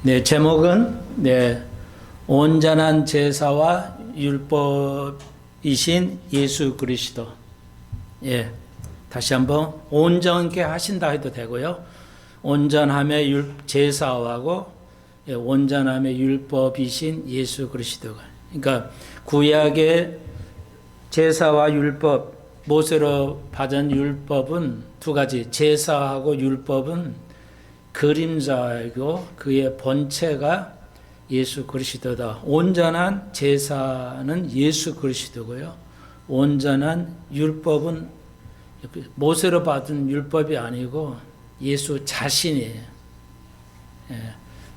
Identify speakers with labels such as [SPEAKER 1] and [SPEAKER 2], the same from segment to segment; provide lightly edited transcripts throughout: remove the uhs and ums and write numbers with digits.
[SPEAKER 1] 네, 제목은 온전한 제사와 율법이신 예수 그리스도. 예, 다시 한번 온전케 하신다 해도 되고요. 온전함의 제사하고 온전함의 율법이신 예수 그리스도가. 그러니까 구약의 제사와 율법, 모세로 받은 율법은 두 가지. 제사하고 율법은 그림자이고 그의 본체가 예수 그리스도다. 온전한 제사는 예수 그리스도고요. 온전한 율법은 모세로 받은 율법이 아니고 예수 자신이에요.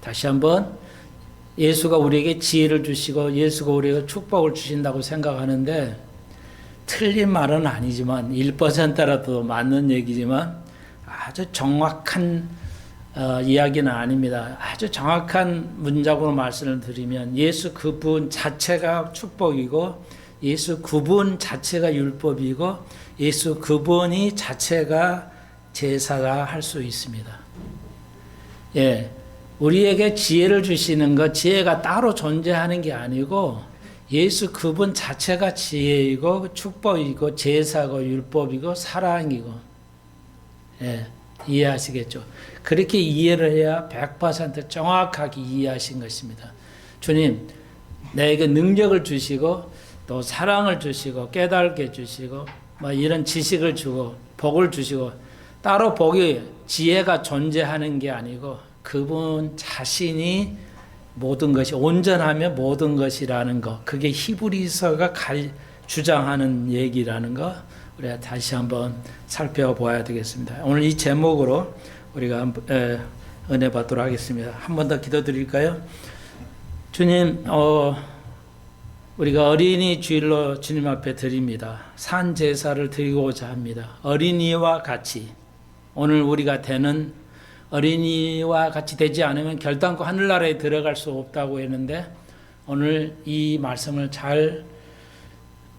[SPEAKER 1] 다시 한번 예수가 우리에게 지혜를 주시고 예수가 우리에게 축복을 주신다고 생각하는데 틀린 말은 아니지만 1%라도 맞는 얘기지만 아주 정확한 이야기는 아닙니다. 아주 정확한 문장으로 말씀을 드리면 예수 그분 자체가 축복이고 예수 그분 자체가 율법이고 예수 그분이 자체가 제사가 할 수 있습니다. 예, 우리에게 지혜를 주시는 것, 지혜가 따로 존재하는 게 아니고 예수 그분 자체가 지혜이고 축복이고 제사고 율법이고 사랑이고, 예, 이해하시겠죠? 그렇게 이해를 해야 100% 정확하게 이해하신 것입니다. 주님, 내게 능력을 주시고 또 사랑을 주시고 깨닫게 주시고 뭐 이런 지식을 주고 복을 주시고 따로 복이 지혜가 존재하는 게 아니고 그분 자신이 모든 것이 온전하면 모든 것이라는 것, 그게 히브리서가 주장하는 얘기라는 거 우리가 다시 한번 살펴봐야 되겠습니다. 오늘 이 제목으로 우리가 은혜 받도록 하겠습니다. 한 번 더 기도드릴까요? 주님, 우리가 어린이 주일로 주님 앞에 드립니다. 산 제사를 드리고자 합니다. 어린이와 같이 오늘 우리가 되는 어린이와 같이 되지 않으면 결단코 하늘나라에 들어갈 수 없다고 했는데 오늘 이 말씀을 잘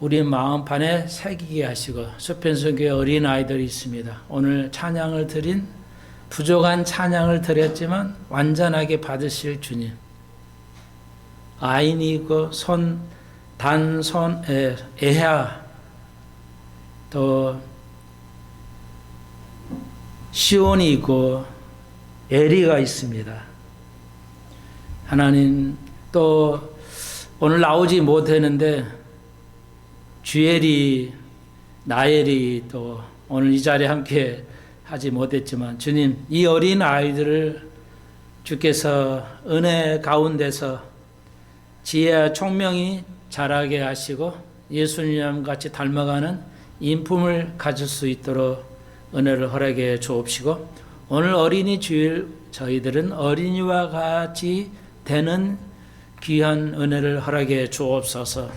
[SPEAKER 1] 우리 마음판에 새기게 하시고 수평선교회 어린아이들이 있습니다. 오늘 찬양을 드린 부족한 찬양을 드렸지만 완전하게 받으실 주님, 아인이 있고 단손 에하 또 시온이 있고 에리가 있습니다. 하나님, 또 오늘 나오지 못했는데 주엘이, 나엘이 또 오늘 이 자리에 함께 하지 못했지만 주님, 이 어린 아이들을 주께서 은혜 가운데서 지혜와 총명이 자라게 하시고 예수님 같이 닮아가는 인품을 가질 수 있도록 은혜를 허락해 주옵시고 오늘 어린이 주일 저희들은 어린이와 같이 되는 귀한 은혜를 허락해 주옵소서.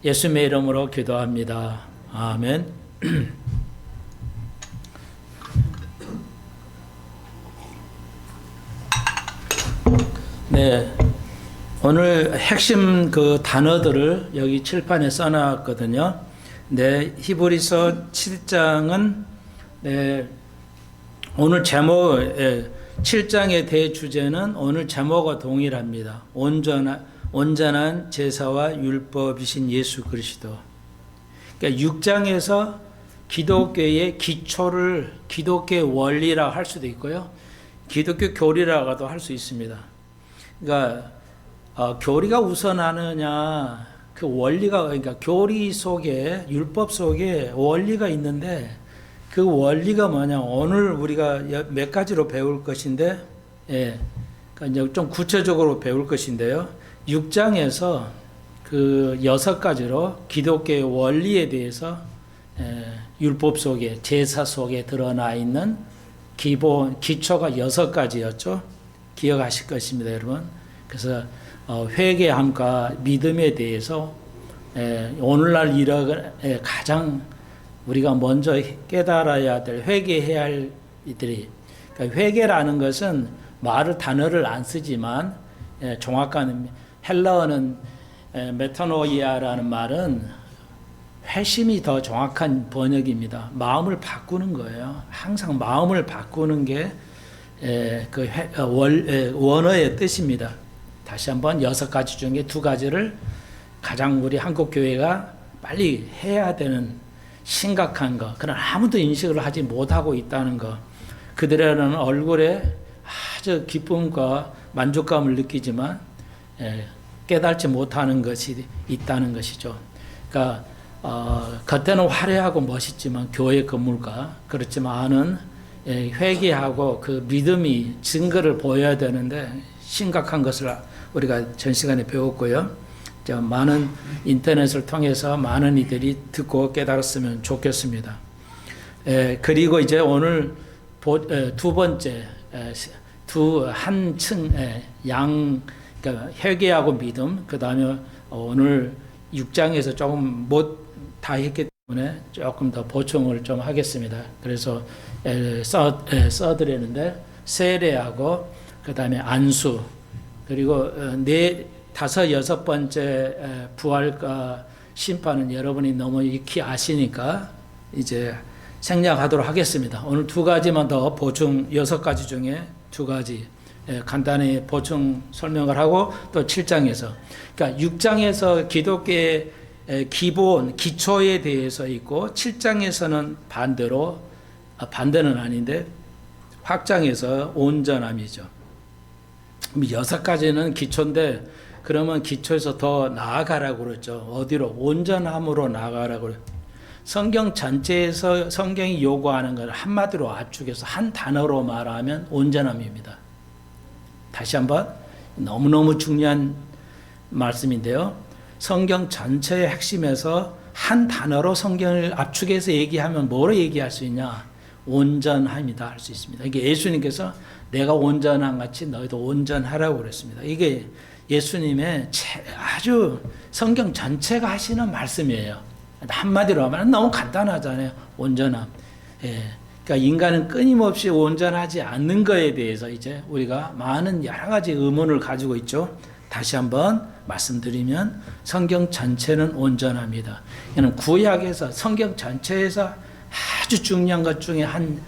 [SPEAKER 1] 예수님의 이름으로 기도합니다. 아멘. 네, 오늘 핵심 그 단어들을 여기 칠판에 써놨거든요. 네, 히브리서 7장은 오늘 제목 7장의 대주제는 오늘 제목과 동일합니다. 온전한 제사와 율법이신 예수 그리스도. 그러니까 6장에서 기독교의 기초를 기독교의 원리라 할 수도 있고요. 기독교 교리라고도 할 수 있습니다. 그러니까 교리가 우선하느냐, 그 원리가, 그러니까 교리 속에 율법 속에 원리가 있는데 그 원리가 뭐냐, 오늘 우리가 몇 가지로 배울 것인데, 그러니까 이제 좀 구체적으로 배울 것인데요. 6장에서 그 6가지로 기독교의 원리에 대해서 율법 속에, 제사 속에 드러나 있는 기초가 6가지였죠. 기억하실 것입니다, 여러분. 그래서 회개함과 믿음에 대해서 오늘날 일에 가장 우리가 먼저 깨달아야 될, 회개해야 할 이들이, 그러니까 회개라는 것은 단어를 안 쓰지만 정확한 헬라어는 메타노이아라는 말은 회심이 더 정확한 번역입니다. 마음을 바꾸는 거예요. 항상 마음을 바꾸는 게 원어의 뜻입니다. 다시 한번 6가지 중에 2가지를 가장 우리 한국 교회가 빨리 해야 되는 심각한 거, 그러나 아무도 인식을 하지 못하고 있다는 거, 그들의 얼굴에 아주 기쁨과 만족감을 느끼지만 깨닫지 못하는 것이 있다는 것이죠. 그러니까 겉에는 화려하고 멋있지만 교회 건물과 그렇지만은 회개하고 그 믿음이 증거를 보여야 되는데 심각한 것을 우리가 전 시간에 배웠고요. 많은 인터넷을 통해서 많은 이들이 듣고 깨달았으면 좋겠습니다. 그리고 이제 오늘 2번째 한층 그러니까 회개하고 믿음, 그 다음에 오늘 6장에서 조금 못 다 했기 때문에 조금 더 보충을 좀 하겠습니다. 그래서 써드리는데 세례하고 그 다음에 안수, 그리고 5, 6번째 부활과 심판은 여러분이 너무 익히 아시니까 이제 생략하도록 하겠습니다. 오늘 2가지만 더 보충, 6가지 중에 2가지 간단히 보충 설명을 하고 또 7장에서, 그러니까 6장에서 기독교의 기본, 기초에 대해서 있고 7장에서는 반대는 아닌데 확장해서 온전함이죠. 6가지는 기초인데 그러면 기초에서 더 나아가라고 그랬죠. 어디로? 온전함으로 나아가라고 그랬죠. 성경 전체에서 성경이 요구하는 걸 한마디로 압축해서 한 단어로 말하면 온전함입니다. 다시 한번 너무너무 중요한 말씀인데요. 성경 전체의 핵심에서 한 단어로 성경을 압축해서 얘기하면 뭐로 얘기할 수 있냐? 온전함이다 할 수 있습니다. 이게 예수님께서 내가 온전한 같이 너희도 온전하라고 그랬습니다. 이게 예수님의 아주 성경 전체가 하시는 말씀이에요. 한마디로 하면 너무 간단하잖아요. 온전함. 그러니까 인간은 끊임없이 온전하지 않는 것에 대해서 이제 우리가 많은 여러 가지 의문을 가지고 있죠. 다시 한번 말씀드리면 성경 전체는 온전합니다. 이는 구약에서 성경 전체에서 아주 중요한 것 중에 한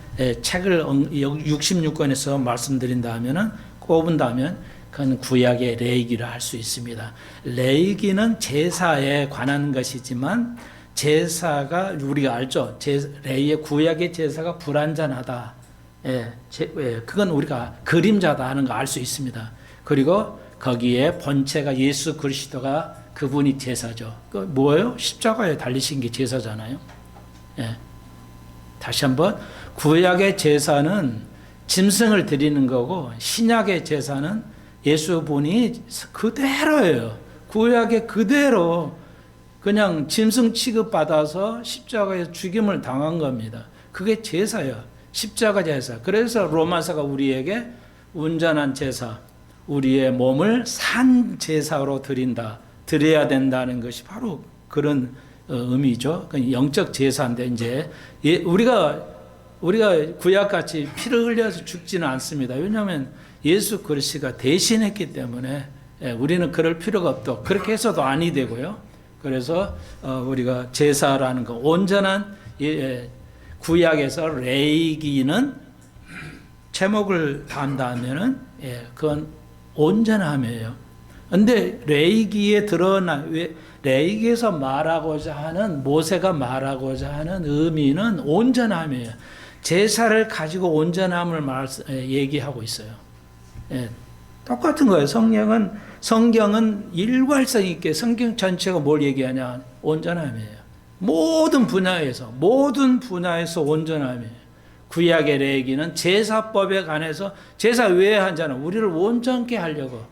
[SPEAKER 1] 책을 66권에서 말씀드린다면은 꼽은다면 그건 구약의 레위기를 할 수 있습니다. 레위기는 제사에 관한 것이지만 제사가 우리가 알죠. 레위의 구약의 제사가 불완전하다. 그건 우리가 그림자다 하는 거 알 수 있습니다. 그리고 거기에 본체가 예수 그리스도가 그분이 제사죠. 그 뭐예요? 십자가에 달리신 게 제사잖아요. 다시 한번 구약의 제사는 짐승을 드리는 거고 신약의 제사는 예수분이 그대로예요. 구약의 그대로 그냥 짐승 취급받아서 십자가에 죽임을 당한 겁니다. 그게 제사예요. 십자가 제사. 그래서 로마서가 우리에게 온전한 제사, 우리의 몸을 산 제사로 드려야 된다는 것이 바로 그런 의미죠. 영적 제사인데 이제 우리가 구약같이 피를 흘려서 죽지는 않습니다. 왜냐하면 예수 그리스도가 대신했기 때문에 우리는 그럴 필요가 없고 그렇게 해서도 아니 되고요. 그래서 우리가 제사라는 거 온전한 구약에서 레위기는 제목을 단다면은 그건 온전함이에요. 근데 레위기에 레위기에서 말하고자 하는 모세가 말하고자 하는 의미는 온전함이에요. 제사를 가지고 온전함을 얘기하고 있어요. 똑같은 거예요. 성경은 일괄성 있게 성경 전체가 뭘 얘기하냐? 온전함이에요. 모든 분야에서 온전함이에요. 구약의 레위기는 제사법에 관해서 제사 왜 하잖아. 우리를 온전케 하려고.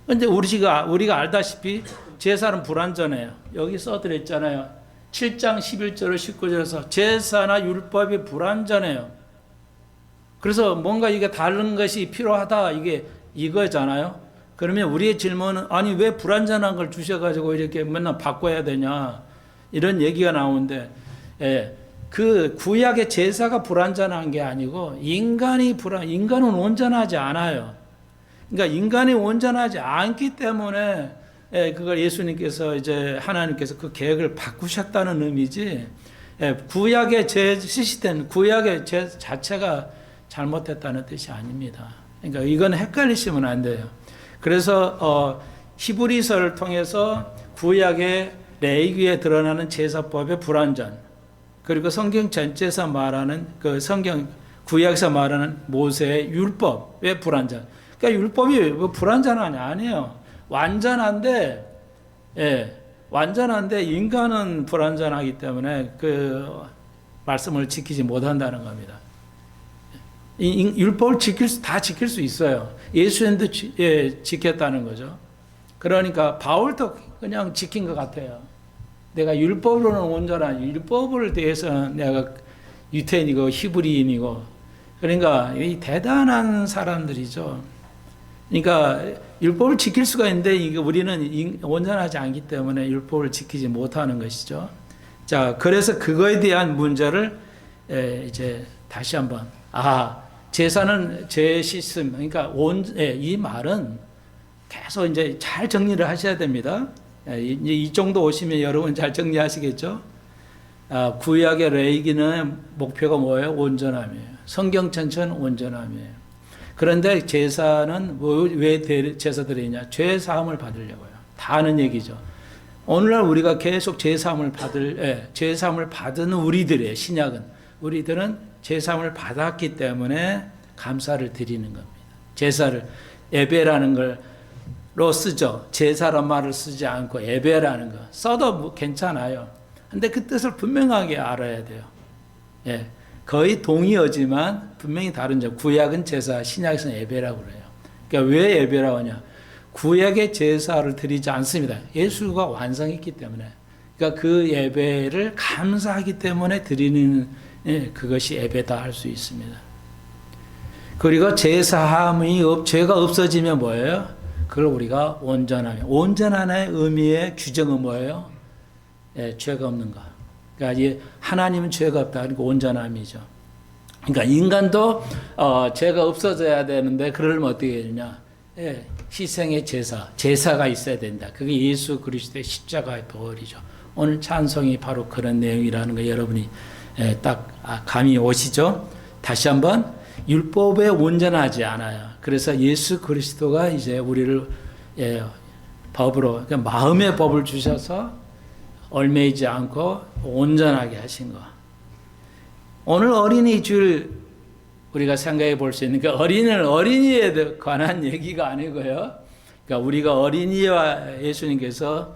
[SPEAKER 1] 근데 우리가 알다시피 제사는 불완전해요. 여기 써드렸잖아요. 7장 11절을 19절에서 제사나 율법이 불완전해요. 그래서 뭔가 이게 다른 것이 필요하다 이거잖아요. 그러면 우리의 질문은 아니 왜 불완전한 걸 주셔가지고 이렇게 맨날 바꿔야 되냐 이런 얘기가 나오는데 그 구약의 제사가 불완전한 게 아니고 인간은 온전하지 않아요. 그러니까 인간이 온전하지 않기 때문에 그걸 예수님께서 이제 하나님께서 그 계획을 바꾸셨다는 의미지. 구약의 제 시스템, 구약의 제 자체가 잘못했다는 뜻이 아닙니다. 그러니까 이건 헷갈리시면 안 돼요. 그래서 히브리서를 통해서 구약의 레위기에 드러나는 제사법의 불완전, 그리고 성경 전체에서 말하는 그 성경 구약에서 말하는 모세의 율법의 불완전. 그러니까 율법이 뭐 불완전하냐? 아니에요. 완전한데, 완전한데 인간은 불완전하기 때문에 그 말씀을 지키지 못한다는 겁니다. 율법을 다 지킬 수 있어요. 예수님도 지켰다는 거죠. 그러니까 바울도 그냥 지킨 것 같아요. 내가 율법으로는 온전한, 율법을 대해서는 내가 유태인이고 히브리인이고, 그러니까 이 대단한 사람들이죠. 그러니까 율법을 지킬 수가 있는데 이게 우리는 온전하지 않기 때문에 율법을 지키지 못하는 것이죠. 자, 그래서 그거에 대한 문제를 이제 다시 한번 제사는 제 시스템, 그러니까 이 말은 계속 이제 잘 정리를 하셔야 됩니다. 이 정도 오시면 여러분 잘 정리하시겠죠? 구약의 레위기는 목표가 뭐예요? 온전함이에요. 성경 전체는 온전함이에요. 그런데 제사는 왜 제사 드리냐? 죄 사함을 받으려고요. 다 아는 얘기죠. 오늘날 우리가 계속 죄 사함을 받은 우리들의 신약은, 우리들은 죄 사함을 받았기 때문에 감사를 드리는 겁니다. 제사를 예배라는 걸로 쓰죠. 제사란 말을 쓰지 않고 예배라는 거 써도 괜찮아요. 근데 그 뜻을 분명하게 알아야 돼요. 거의 동의어지만 분명히 다른 점. 구약은 제사, 신약에서는 예배라고 그래요. 그러니까 왜 예배라고 하냐? 구약의 제사를 드리지 않습니다. 예수가 완성했기 때문에. 그러니까 그 예배를 감사하기 때문에 드리는 그것이 예배다 할 수 있습니다. 그리고 제사함이 죄가 없어지면 뭐예요? 그걸 우리가 온전함의 의미의 규정은 뭐예요? 죄가 없는 거. 그러니까 하나님은 죄가 없다. 그러니까 온전함이죠. 그러니까 인간도 죄가 없어져야 되는데 그러려면 어떻게 해야 되냐? 희생의 제사가 있어야 된다. 그게 예수 그리스도의 십자가의 보혈이죠. 오늘 찬송이 바로 그런 내용이라는 거 여러분이 딱 감이 오시죠? 다시 한번 율법에 온전하지 않아요. 그래서 예수 그리스도가 이제 우리를 법으로, 그러니까 마음의 법을 주셔서 얽매이지 않고 온전하게 하신 거. 오늘 어린이 줄 우리가 생각해 볼 수 있는 그 어린이에 관한 얘기가 아니고요. 그러니까 우리가 어린이와 예수님께서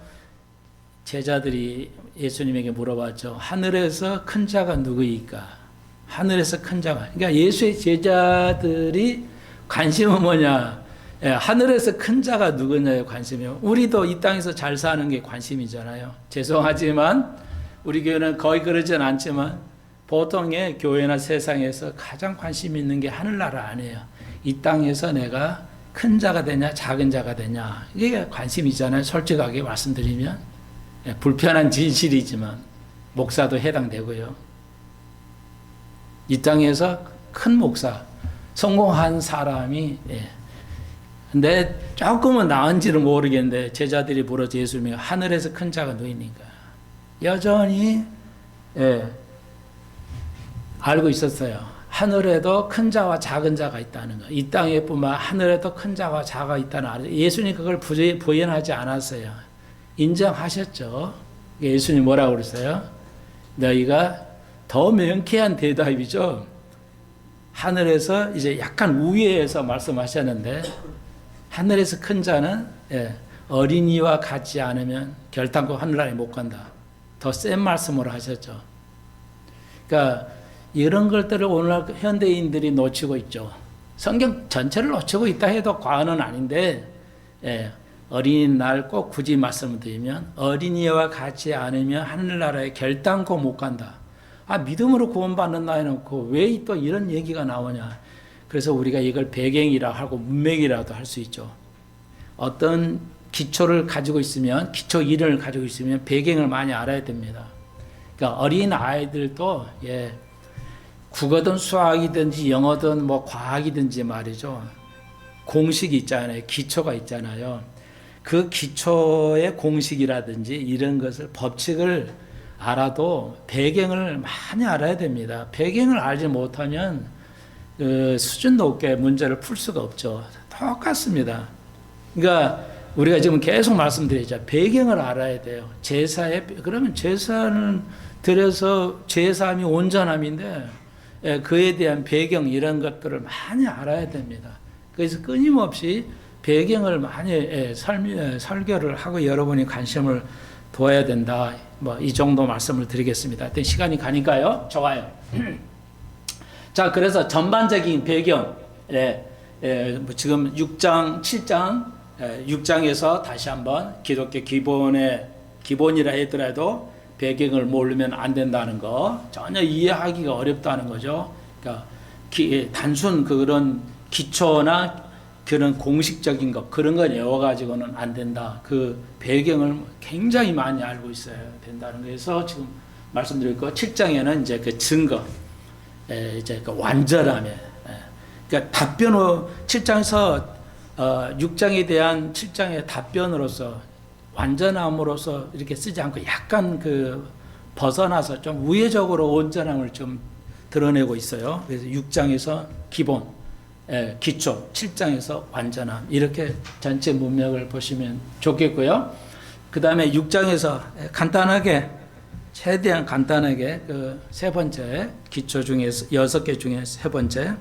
[SPEAKER 1] 제자들이 예수님에게 물어봤죠. 하늘에서 큰 자가 누구이까? 하늘에서 큰 자가. 그러니까 예수의 제자들이 관심은 뭐냐? 하늘에서 큰 자가 누구냐에 관심이에요. 우리도 이 땅에서 잘 사는 게 관심이잖아요. 죄송하지만 우리 교회는 거의 그러진 않지만 보통의 교회나 세상에서 가장 관심 있는 게 하늘나라 아니에요. 이 땅에서 내가 큰 자가 되냐 작은 자가 되냐 이게 관심이잖아요. 솔직하게 말씀드리면 불편한 진실이지만 목사도 해당되고요. 이 땅에서 큰 목사 성공한 사람이 근데 조금은 나은지는 모르겠는데 제자들이 물어서 예수님이 하늘에서 큰 자가 누구니까 여전히 알고 있었어요. 하늘에도 큰 자와 작은 자가 있다는 거. 이 땅에뿐만 하늘에도 큰 자와 작아가 있다는 거. 예수님 그걸 부인하지 않았어요. 인정하셨죠. 예수님 뭐라고 그랬어요? 너희가 더 명쾌한 대답이죠. 하늘에서 이제 약간 우회해서 말씀하셨는데 하늘에서 큰 자는 어린이와 같지 않으면 결단코 하늘나라에 못 간다. 더 센 말씀으로 하셨죠. 그러니까 이런 것들을 오늘날 현대인들이 놓치고 있죠. 성경 전체를 놓치고 있다 해도 과언은 아닌데 어린이날 꼭 굳이 말씀을 드리면 어린이와 같지 않으면 하늘나라에 결단코 못 간다. 믿음으로 구원받는 나이 놓고 왜 또 이런 얘기가 나오냐. 그래서 우리가 이걸 배경이라 하고 문맥이라도 할 수 있죠. 어떤 기초를 가지고 있으면, 기초 이론을 가지고 있으면 배경을 많이 알아야 됩니다. 그러니까 어린 아이들도 국어든 수학이든지 영어든 뭐 과학이든지 말이죠. 공식이 있잖아요. 기초가 있잖아요. 그 기초의 공식이라든지 이런 것을 법칙을 알아도 배경을 많이 알아야 됩니다. 배경을 알지 못하면 수준 높게 문제를 풀 수가 없죠. 똑같습니다. 그러니까 우리가 지금 계속 말씀드리죠. 배경을 알아야 돼요. 그러면 제사는 드려서 제사함이 온전함인데 그에 대한 배경 이런 것들을 많이 알아야 됩니다. 그래서 끊임없이 배경을 많이 설교를 하고 여러분이 관심을 둬야 된다. 뭐 이 정도 말씀을 드리겠습니다. 시간이 가니까요. 좋아요. 자, 그래서 전반적인 배경, 지금 6장, 7장, 6장에서 다시 한번 기독교 기본이라 하더라도 배경을 모르면 안 된다는 거, 전혀 이해하기가 어렵다는 거죠. 그러니까 단순 그런 기초나 그런 공식적인 것, 그런 걸 외워가지고는 안 된다. 그 배경을 굉장히 많이 알고 있어야 된다는 거에서 지금 말씀드릴 거, 7장에는 이제 그 증거, 이제 그 완전함에, 그러니까 7장에서 6장에 대한 7장의 답변으로서 완전함으로서 이렇게 쓰지 않고 약간 그 벗어나서 좀 우회적으로 온전함을 좀 드러내고 있어요. 그래서 6장에서 기본, 기초, 7장에서 완전함, 이렇게 전체 문맥을 보시면 좋겠고요. 그 다음에 6장에서 간단하게, 최대한 간단하게 그 세 번째, 기초 중에서 6개 중에 세 번째,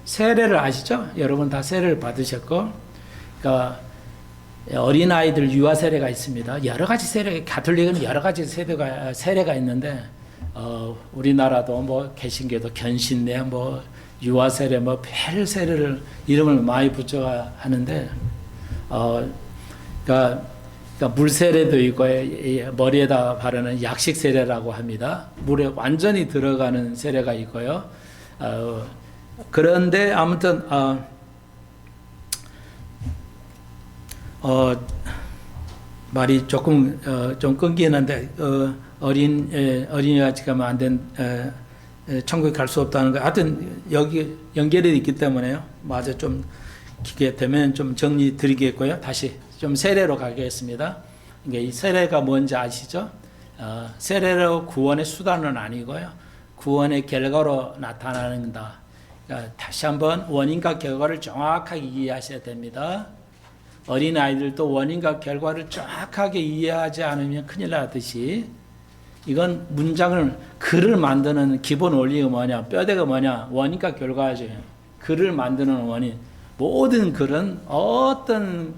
[SPEAKER 1] 세례를 아시죠? 여러분 다 세례를 받으셨고, 그러니까 어린아이들 유아 세례가 있습니다. 여러 가지 가톨릭은 여러 가지 세례가 있는데, 우리나라도 뭐 개신교도 견신례, 뭐 유아 세례, 뭐 별 세례를 이름을 많이 붙여 하는데, 그러니까 물 세례도 있고 머리에다 바르는 약식 세례라고 합니다. 물에 완전히 들어가는 세례가 있고요. 그런데 아무튼 말이 조금 좀 끊기는데 어린이가 지금 안 된 천국에 갈 수 없다는 거. 하여튼 여기 연결이 있기 때문에요. 맞아 좀 기게 되면 좀 정리 드리겠고요. 다시 좀 세례로 가겠습니다. 이 세례가 뭔지 아시죠? 세례로 구원의 수단은 아니고요. 구원의 결과로 나타나는다. 그러니까 다시 한번 원인과 결과를 정확하게 이해하셔야 됩니다. 어린아이들도 원인과 결과를 정확하게 이해하지 않으면 큰일 나듯이, 이건 글을 만드는 기본 원리가 뭐냐, 뼈대가 뭐냐, 원인과 결과죠. 글을 만드는 원인. 모든 글은 어떤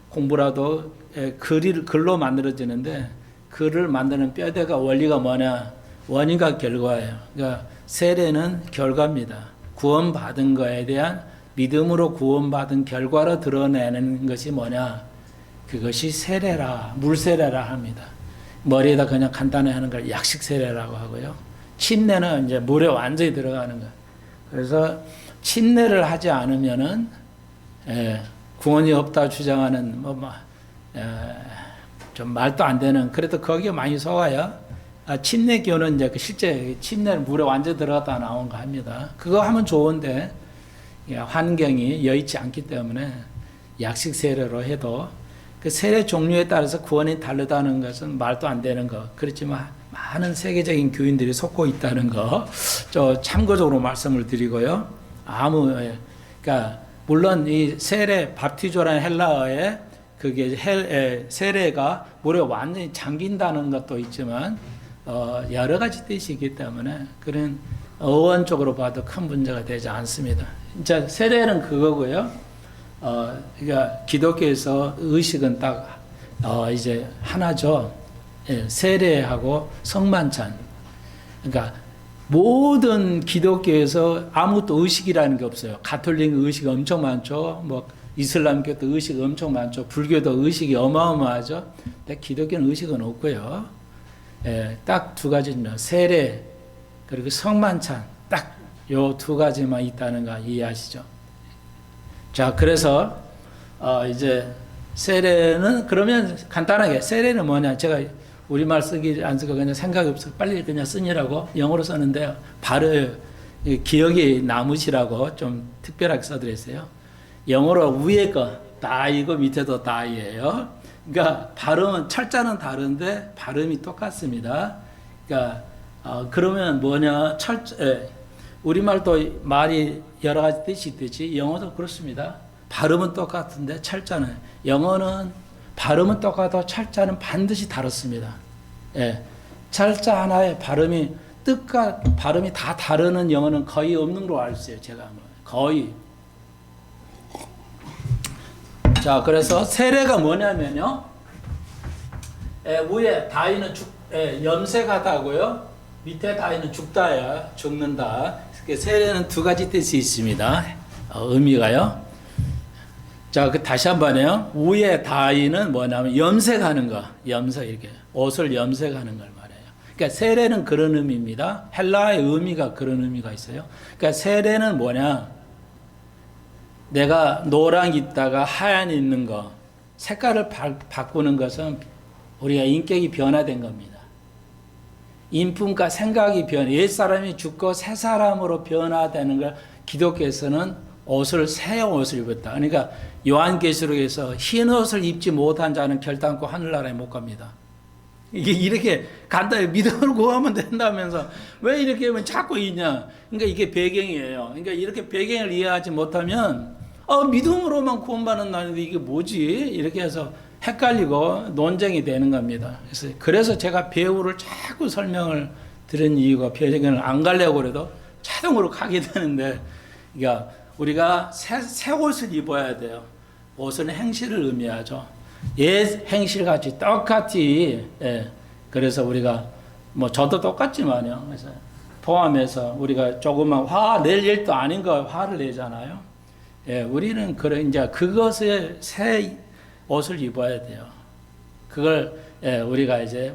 [SPEAKER 1] 공부라도 글로 만들어지는데, 글을 만드는 뼈대가 원리가 뭐냐, 원인과 결과예요. 그러니까 세례는 결과입니다. 구원받은 거에 대한 믿음으로 구원받은 결과로 드러내는 것이 뭐냐, 그것이 세례라, 물세례라 합니다. 머리에다 그냥 간단히 하는 걸 약식 세례라고 하고요. 침례는 이제 물에 완전히 들어가는 거. 그래서 침례를 하지 않으면은 구원이 없다 주장하는 좀 말도 안 되는, 그래도 거기에 많이 속아요. 침례교는 이제 실제 침례를 물에 완전 들어갔다 나온 거 합니다. 그거 하면 좋은데 환경이 여의치 않기 때문에 약식 세례로 해도 그 세례 종류에 따라서 구원이 다르다는 것은 말도 안 되는 거. 그렇지만 많은 세계적인 교인들이 속고 있다는 거, 참고적으로 말씀을 드리고요. 그러니까 물론 이 세례, 밥티조라는 헬라어에 그게 세례가 물에 완전히 잠긴다는 것도 있지만 여러 가지 뜻이 있기 때문에 그런 어원적으로 봐도 큰 문제가 되지 않습니다. 진짜 세례는 그거고요. 그러니까 기독교에서 의식은 딱 이제 하나죠. 세례하고 성만찬. 그러니까 모든 기독교에서 아무것도 의식이라는 게 없어요. 가톨릭 의식이 엄청 많죠. 뭐 이슬람교도 의식이 엄청 많죠. 불교도 의식이 어마어마하죠. 근데 기독교는 의식은 없고요. 딱 두 가지입니다. 세례 그리고 성만찬, 딱 요 두 가지만 있다는 거 이해하시죠? 자, 그래서 이제 세례는, 그러면 간단하게 세례는 뭐냐? 제가 우리말 쓰기 안 쓰고 그냥 생각이 없어 빨리 그냥 쓰느라고 영어로 썼는데요. 바로 기억이 남으시라고 좀 특별하게 써드렸어요. 영어로 위에 거 다이고 밑에도 다이예요. 그러니까 발음은, 철자는 다른데 발음이 똑같습니다. 그러니까 그러면 뭐냐? 우리말도 말이 여러 가지 뜻이 있듯이 영어도 그렇습니다. 발음은 똑같은데 철자는, 영어는 발음은 똑같아도 철자는 반드시 다릅니다. 예. 철자 하나의 발음이, 뜻과 발음이 다 다르는 영어는 거의 없는 걸로 알고 있어요. 제가 거의. 자, 그래서 세례가 뭐냐면요. 위에 다이는 염색하다고요. 밑에 다이는 죽다야, 죽는다. 세례는 두 가지 뜻이 있습니다. 의미가요. 자, 다시 한 번에요. 위에 다이는 뭐냐면 염색하는 거, 염색, 이렇게 옷을 염색하는 걸 말해요. 그러니까 세례는 그런 의미입니다. 헬라의 의미가 그런 의미가 있어요. 그러니까 세례는 뭐냐? 내가 노랑 있다가 하얀 있는 거, 색깔을 바꾸는 것은 우리가 인격이 변화된 겁니다. 인품과 생각이 옛사람이 죽고 새 사람으로 변화되는 걸 기독교에서는 새 옷을 입었다. 그러니까 요한계시록에서 흰 옷을 입지 못한 자는 결단코 하늘나라에 못 갑니다. 이게 이렇게 간단히 믿음으로 구하면 된다면서 왜 이렇게 하면 자꾸 있냐? 그러니까 이게 배경이에요. 그러니까 이렇게 배경을 이해하지 못하면 믿음으로만 구원받는 나는데 이게 뭐지? 이렇게 해서 헷갈리고 논쟁이 되는 겁니다. 그래서 제가 배우를 자꾸 설명을 드린 이유가 배경을 안 가려고 그래도 자동으로 가게 되는데, 그러니까 우리가 새 옷을 입어야 돼요. 옷은 행실을 의미하죠. 옛 행실같이 똑같이. 예. 그래서 우리가 저도 똑같지만요. 그래서 포함해서 우리가 조금만 낼 일도 아닌 거 화를 내잖아요. 예. 우리는 이제 그것에 새 옷을 입어야 돼요. 그걸 우리가 이제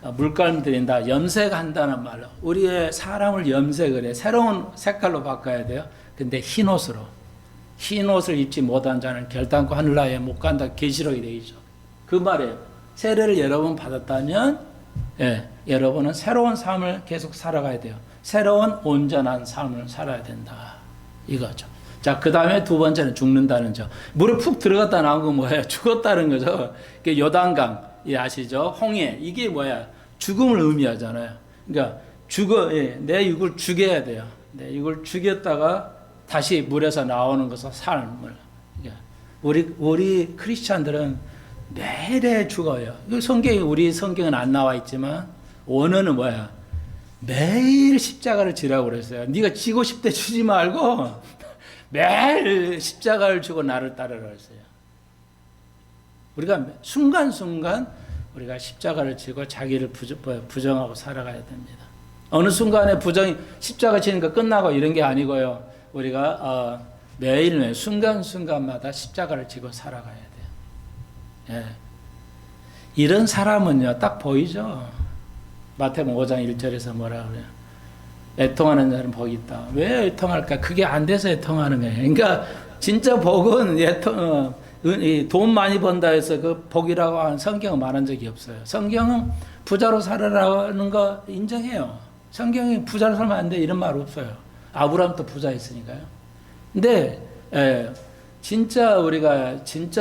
[SPEAKER 1] 물감 들인다, 염색한다는 말로 우리의 사람을 염색을 해 새로운 색깔로 바꿔야 돼요. 근데 흰 옷을 입지 못한 자는 결단코 하늘나라에 못 간다. 계시록이 되어 있죠. 그 말이에요. 세례를 여러분 받았다면 여러분은 새로운 삶을 계속 살아가야 돼요. 새로운 온전한 삶을 살아야 된다. 이거죠. 자, 그 다음에 두 번째는 죽는다는 점. 물에 푹 들어갔다 나온 건 뭐예요? 죽었다는 거죠. 요단강, 아시죠? 홍해. 이게 뭐야? 죽음을 의미하잖아요. 그러니까 내 육을 죽여야 돼요. 내 육을 죽였다가 다시 물에서 나오는 것은 삶을. 우리 크리스찬들은 매일 죽어요. 우리 성경은 안 나와 있지만 원어는 뭐야? 매일 십자가를 지라고 그랬어요. 네가 지고 싶대 주지 말고 매일 십자가를 지고 나를 따르라 했어요. 우리가 순간순간 우리가 십자가를 지고 자기를 부정하고 살아가야 됩니다. 어느 순간에 십자가 지니까 끝나고 이런 게 아니고요. 우리가 매일매일 순간순간마다 십자가를 지고 살아가야 돼요. 예. 이런 사람은요, 딱 보이죠? 마태복음 5장 1절에서 뭐라 그래요? 애통하는 자는 복이 있다. 왜 애통할까? 그게 안 돼서 애통하는 거예요. 그러니까 진짜 복은 돈 많이 번다 해서 그 복이라고 하는 성경은 말한 적이 없어요. 성경은 부자로 살아라는 거 인정해요. 성경이 부자로 살면 안 돼 이런 말 없어요. 아브라함도 부자였으니까요. 근데 진짜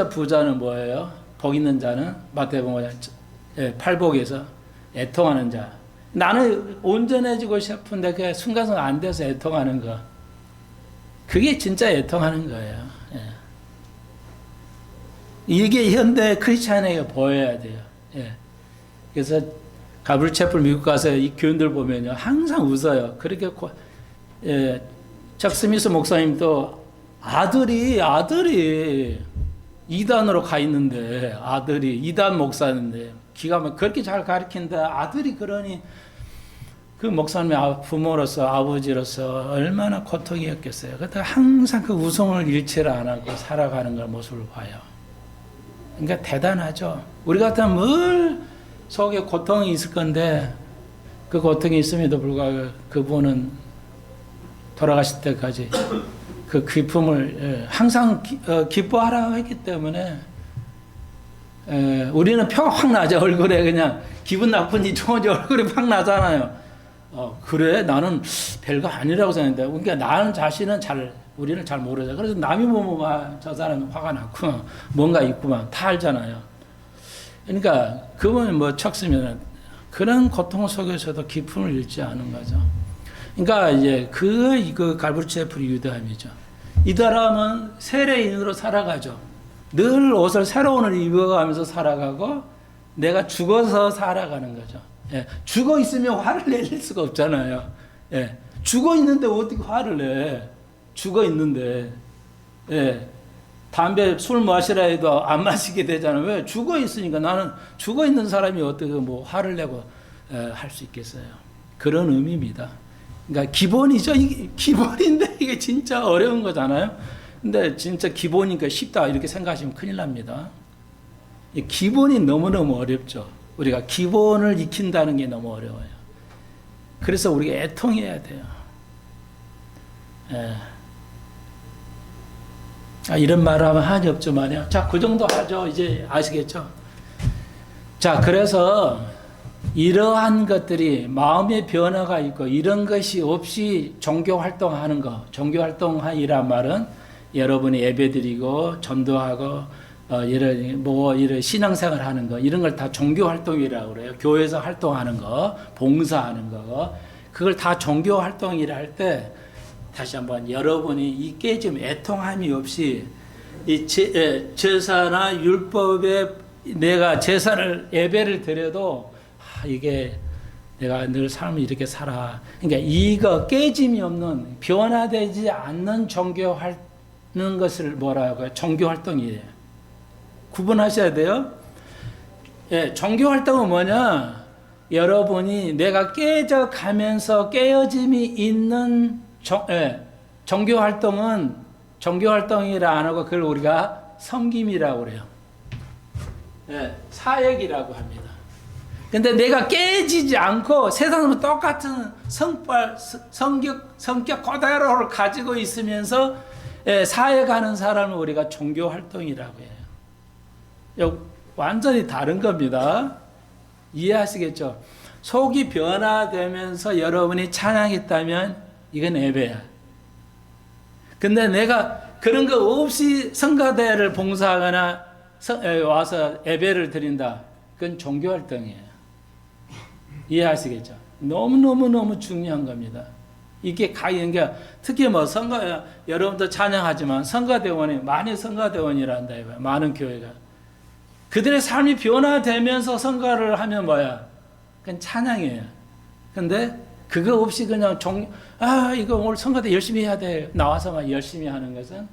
[SPEAKER 1] 부자는 뭐예요? 복 있는 자는 마태복음 8복에서 애통하는 자. 나는 온전해지고 싶은데 그 순간순간 안 돼서 애통하는 거. 그게 진짜 애통하는 거예요. 예. 이게 현대 크리스찬에게 보여야 돼요. 예. 그래서 가브리엘 미국 가서 이 교인들 보면요 항상 웃어요. 그렇게 척 스미스 목사님도 아들이 이단으로 가 있는데 아들이 이단 목사인데 기가 막 그렇게 잘 가르친데 아들이 그러니 그 목사님의 부모로서 아버지로서 얼마나 고통이었겠어요. 그때 항상 그 웃음을 잃지를 안 하고 살아가는 걸 모습을 봐요. 그러니까 대단하죠. 우리 같으면 늘 속에 고통이 있을 건데 그 고통이 있음에도 불구하고 그분은 돌아가실 때까지 그 기쁨을 항상 기뻐하라고 했기 때문에 우리는 표가 확 나죠. 얼굴에 그냥 기분 나쁜지 좋은지 얼굴이 확 나잖아요. 그래 나는 별거 아니라고 생각했는데 그러니까 나는 자신은 우리는 잘 모르죠. 그래서 남이 보면 저 사람이 화가 났고 뭔가 있구만 다 알잖아요. 그러니까 그분이 척쓰면 그런 고통 속에서도 기쁨을 잃지 않은 거죠. 그러니까 이제 그 갈부체프리 유대함이죠. 이 사람은 세례인으로 살아가죠. 늘 옷을 새로운 옷을 입어가면서 살아가고 내가 죽어서 살아가는 거죠. 예, 죽어 있으면 화를 낼 수가 없잖아요. 예, 죽어 있는데 어떻게 화를 내? 죽어 있는데. 예, 담배 술 마시라 해도 안 마시게 되잖아요. 왜? 죽어 있으니까. 나는 죽어 있는 사람이 어떻게 뭐 화를 내고 할 수 있겠어요. 그런 의미입니다. 그러니까 기본이죠. 이게 기본인데 이게 진짜 어려운 거잖아요. 근데 진짜 기본이니까 쉽다 이렇게 생각하시면 큰일 납니다. 이 기본이 너무너무 어렵죠. 우리가 기본을 익힌다는 게 너무 어려워요. 그래서 우리가 애통해야 돼요. 예. 이런 말을 하면 한이 없죠 말이야. 자, 그 정도 하죠. 이제 아시겠죠? 자, 그래서 이러한 것들이 마음의 변화가 있고 이런 것이 없이 종교 활동하는 거, 종교 활동이란 말은 여러분이 예배드리고 전도하고 이런 신앙생활 하는 거 이런 걸 다 종교 활동이라고 그래요. 교회에서 활동하는 거, 봉사하는 거 그걸 다 종교 활동이라 할 때 다시 한번 여러분이 이 깨짐 애통함이 없이 이 제사나 율법에 내가 제사를 예배를 드려도 이게 내가 늘 삶을 이렇게 살아. 그러니까 이거 깨짐이 없는 변화되지 않는 종교하는 것을 뭐라고 해요? 종교활동이에요. 구분하셔야 돼요. 예, 종교활동은 뭐냐? 여러분이 내가 깨져가면서 깨어짐이 있는 종교활동은 종교활동이라 안 하고 그걸 우리가 섬김이라고 그래요. 예, 사역이라고 합니다. 근데 내가 깨지지 않고 세상과 똑같은 성격 그대로를 가지고 있으면서 사역하는 사람을 우리가 종교활동이라고 해요. 완전히 다른 겁니다. 이해하시겠죠? 속이 변화되면서 여러분이 찬양했다면 이건 예배야. 근데 내가 그런 거 없이 성가대를 봉사하거나 와서 예배를 드린다. 그건 종교활동이에요. 이해하시겠죠? 너무 중요한 겁니다. 이게 그러니까 특히 뭐 여러분도 찬양하지만 성가대원이 많이 성가대원이란다 이거야. 많은 교회가 그들의 삶이 변화되면서 성가를 하면 뭐야? 그건 찬양이에요. 근데 그거 없이 그냥 이거 오늘 성가대 열심히 해야 돼 나와서 막 열심히 하는 것은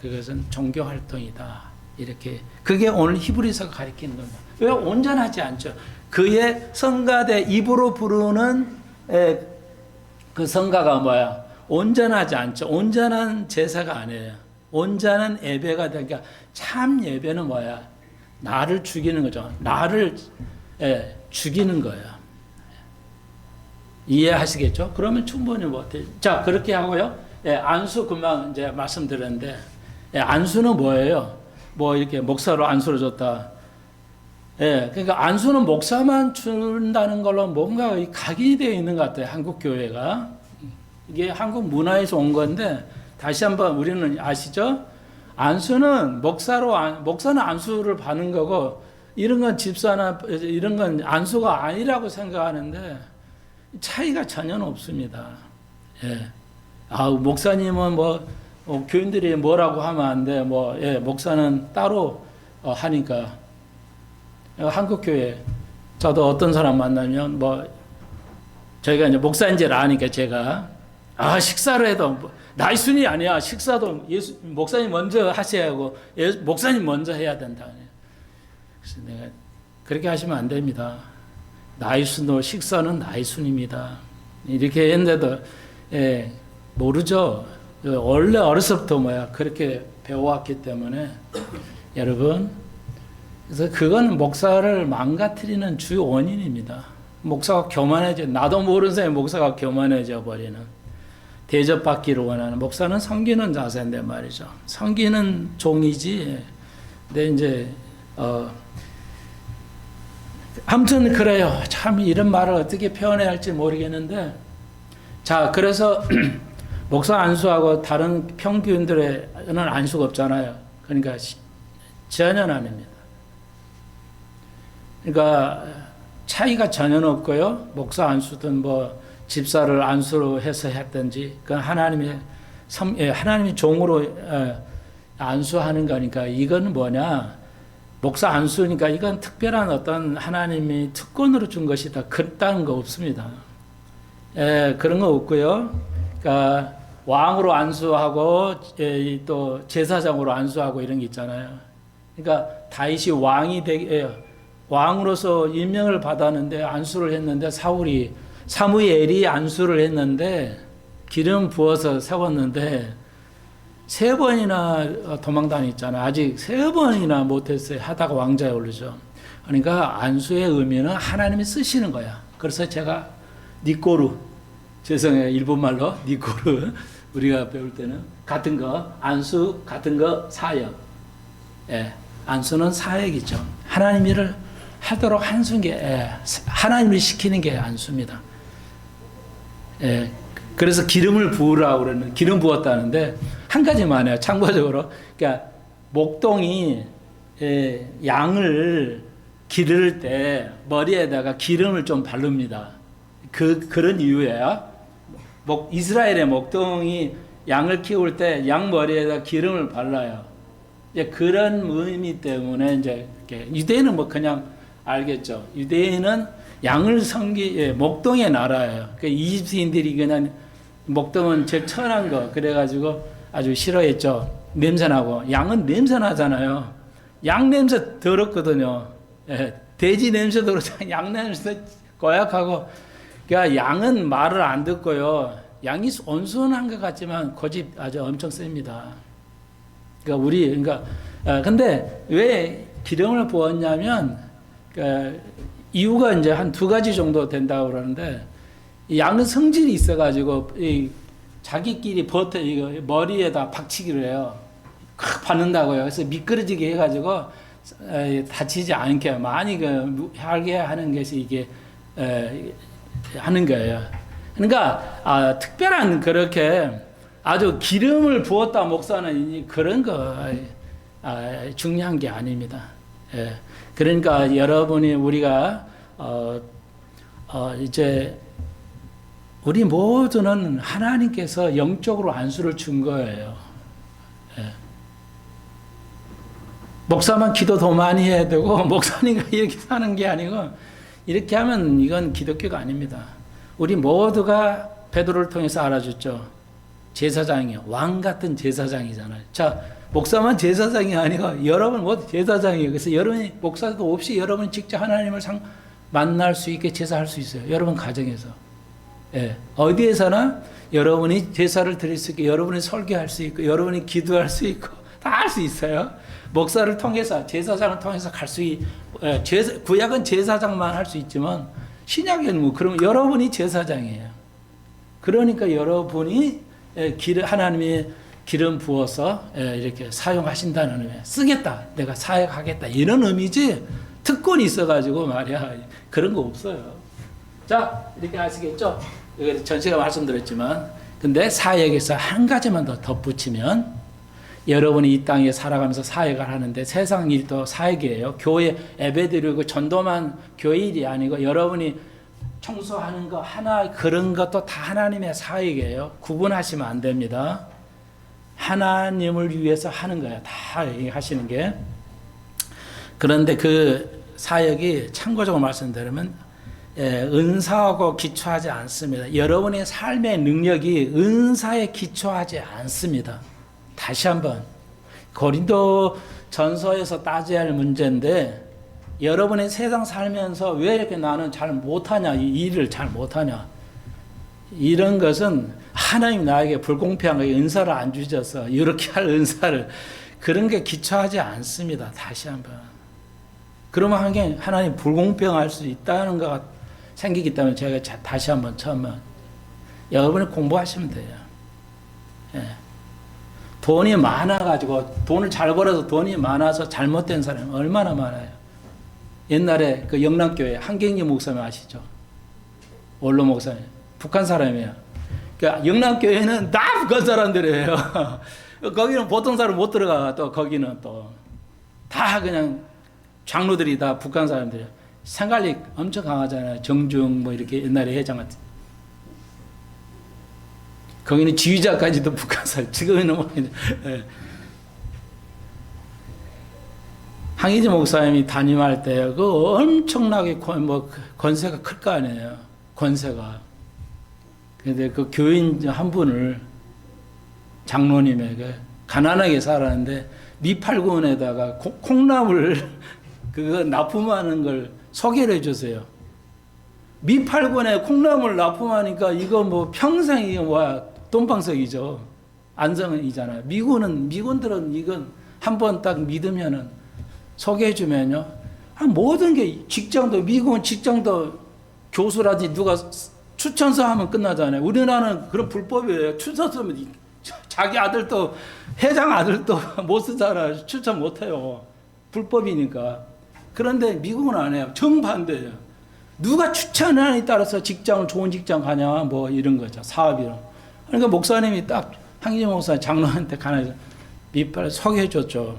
[SPEAKER 1] 그것은 종교 활동이다. 이렇게 그게 오늘 히브리서가 가리키는 겁니다. 왜 온전하지 않죠? 그의 성가대 입으로 부르는 그 성가가 뭐야? 온전하지 않죠. 온전한 제사가 아니에요. 온전한 예배가 되니까 참 예배는 뭐야? 나를 죽이는 거죠. 나를 죽이는 거예요. 이해하시겠죠? 그러면 충분히 못해요. 자, 그렇게 하고요. 안수 금방 이제 말씀드렸는데, 안수는 뭐예요? 뭐 이렇게 목사로 안수를 줬다. 그러니까 안수는 목사만 준다는 걸로 뭔가 각인이 되어 있는 것 같아요. 한국 교회가. 이게 한국 문화에서 온 건데, 다시 한번 우리는 아시죠? 안수는 목사는 안수를 받는 거고, 이런 건 집사나 이런 건 안수가 아니라고 생각하는데, 차이가 전혀 없습니다. 목사님은 교인들이 뭐라고 하면 안 돼. 목사는 따로 하니까. 한국 교회 저도 어떤 사람 만나면 저희가 이제 목사인지를 아니까 제가 식사를 해도 나이 순이 아니야. 식사도 목사님 먼저 하셔야 하고 목사님 먼저 해야 된다. 그래서 내가 그렇게 하시면 안 됩니다. 나이 순도 식사는 나이 순입니다. 이렇게 했는데도 모르죠. 원래 어려서부터 그렇게 배워왔기 때문에 여러분 그래서 그건 목사를 망가뜨리는 주 원인입니다. 목사가 교만해져 나도 모르는 사이에 목사가 교만해져 버리는 대접받기를 원하는 목사는 섬기는 자세인데 말이죠. 섬기는 종이지. 근데 이제 아무튼 그래요. 참 이런 말을 어떻게 표현해야 할지 모르겠는데 자 그래서 목사 안수하고 다른 평교인들은 안수가 없잖아요. 그러니까 전혀 아닙니다. 그러니까 차이가 전혀 없고요. 목사 안수든 집사를 안수로 해서 했든지, 그 하나님의 종으로 안수하는 거니까 이건 뭐냐? 목사 안수니까 이건 특별한 어떤 하나님이 특권으로 준 것이다. 그딴 거 없습니다. 그런 거 없고요. 그러니까 왕으로 안수하고 또 제사장으로 안수하고 이런 게 있잖아요. 그러니까 다윗이 왕으로서 임명을 받았는데 안수를 했는데 사무엘이 안수를 했는데 기름 부어서 세웠는데 3번이나 도망다녔잖아요. 아직 3번이나 못했어요. 하다가 왕자에 오르죠. 그러니까 안수의 의미는 하나님이 쓰시는 거야. 그래서 제가 니꼬르, 죄송해요. 일본말로 니꼬르, 우리가 배울 때는 같은 거, 안수 같은 거 사역. 안수는 사역이죠. 하나님 일을 하도록 한수인 게, 하나님이 시키는 게 안수입니다. 그래서 기름을 부으라고 그러는, 기름 부었다는데, 한 가지만 해요. 참고적으로. 그러니까, 목동이, 양을 기를 때 머리에다가 기름을 좀 바릅니다. 그런 이유예요. 이스라엘의 목동이 양을 키울 때 양 머리에다 기름을 발라요. 이제 그런 의미 때문에 이제 유대인은 뭐 그냥 알겠죠. 유대인은 양을 목동의 나라예요. 그 이집트인들이 그냥 목동은 제일 천한 거 그래가지고 아주 싫어했죠. 냄새나고 양은 냄새나잖아요. 양 냄새 더럽거든요. 돼지 냄새도 그렇잖아요. 양 냄새도 고약하고. 그러니까 양은 말을 안 듣고요. 양이 온순한 것 같지만 고집 아주 엄청 셉니다. 그러니까 근데 왜 기름을 부었냐면 이유가 이제 한 2가지 정도 된다고 그러는데 양은 성질이 있어가지고 자기끼리 이거 머리에다 박치기를 해요. 콱 받는다고요. 그래서 미끄러지게 해가지고 다치지 않게 많이 하게 하는 것이 이게 하는 거예요. 그러니까 특별한 그렇게 아주 기름을 부었다 목사는 그런 거 중요한 게 아닙니다. 그러니까 우리가 이제 우리 모두는 하나님께서 영적으로 안수를 준 거예요. 목사만 기도 더 많이 해야 되고 목사님과 이렇게 사는 게 아니고 이렇게 하면 이건 기독교가 아닙니다. 우리 모두가 베드로를 통해서 알아줬죠. 제사장이요. 왕 같은 제사장이잖아요. 자, 목사만 제사장이 아니고 여러분 모두 제사장이에요. 그래서 여러분이 목사도 없이 여러분이 직접 하나님을 만날 수 있게 제사할 수 있어요. 여러분 가정에서. 어디에서나 여러분이 제사를 드릴 수 있고 여러분이 설교할 수 있고 여러분이 기도할 수 있고 다 할 수 있어요. 목사를 통해서 제사장을 통해서 구약은 제사장만 할 수 있지만 신약에는 뭐 그러면 여러분이 제사장이에요. 그러니까 여러분이 하나님이 기름 부어서 이렇게 사용하신다는 의미. 쓰겠다. 내가 사역하겠다. 이런 의미지 특권이 있어가지고 말이야. 그런 거 없어요. 자, 이렇게 아시겠죠? 전체가 말씀드렸지만 근데 사역에서 한 가지만 더 덧붙이면 여러분이 이 땅에 살아가면서 사역을 하는데 세상 일도 사역이에요. 교회 예배드리고 전도만 교회 일이 아니고 여러분이 청소하는 거 하나 그런 것도 다 하나님의 사역이에요. 구분하시면 안 됩니다. 하나님을 위해서 하는 거예요. 다 하시는 게. 그런데 그 사역이 참고적으로 말씀드리면 은사하고 기초하지 않습니다. 여러분의 삶의 능력이 은사에 기초하지 않습니다. 다시 한번 고린도 전서에서 따져야 할 문제인데 여러분의 세상 살면서 왜 이렇게 나는 잘 못하냐, 이 일을 잘 못하냐, 이런 것은 하나님 나에게 불공평하게 은사를 안 주셔서 이렇게 할 은사를 그런 게 기초하지 않습니다. 다시 한번. 그러면 하나님 불공평할 수 있다는 것 생기기 때문에 제가 다시 한번 여러분이 공부하시면 돼요. 돈이 많아가지고 돈을 잘 벌어서 돈이 많아서 잘못된 사람이 얼마나 많아요. 옛날에 그 영남교회 한경희 목사님 아시죠? 원로 목사님. 북한 사람이에요. 그러니까 영남교회는 다 북한 사람들이에요. 거기는 보통 사람 못 들어가. 또 거기는 또 다 그냥 장로들이 다 북한 사람들이에요. 생활력 엄청 강하잖아요. 정중 뭐 이렇게 옛날에 회장 같은. 거기는 지휘자까지도 북한살. 지금은 뭐, 예. 항의지 목사님이 담임할 때 그 엄청나게 권세가 클 거 아니에요. 권세가. 근데 그 교인 한 분을 장로님에게 가난하게 살았는데 미팔군에다가 콩나물 그거 납품하는 걸 소개를 해주세요. 미팔군에 콩나물 납품하니까 이거 뭐 평생 이거 뭐야 돈방석이죠. 안성이잖아요. 미군들은 이건 한번 딱 믿으면은 소개해주면요. 모든 게 직장도 미군 직장도 교수라든지 누가 추천서 하면 끝나잖아요. 우리나라는 그런 불법이에요. 추천서면 자기 아들도 회장 아들도 못 쓰잖아요. 추천 못 해요. 불법이니까. 그런데 미국은 안 해요. 정반대예요. 누가 추천하느냐에 따라서 직장을 좋은 직장 가냐 뭐 이런 거죠. 사업이요. 그러니까 목사님이 딱 항의지 목사 장로한테 가서 밑발 소개해 줬죠.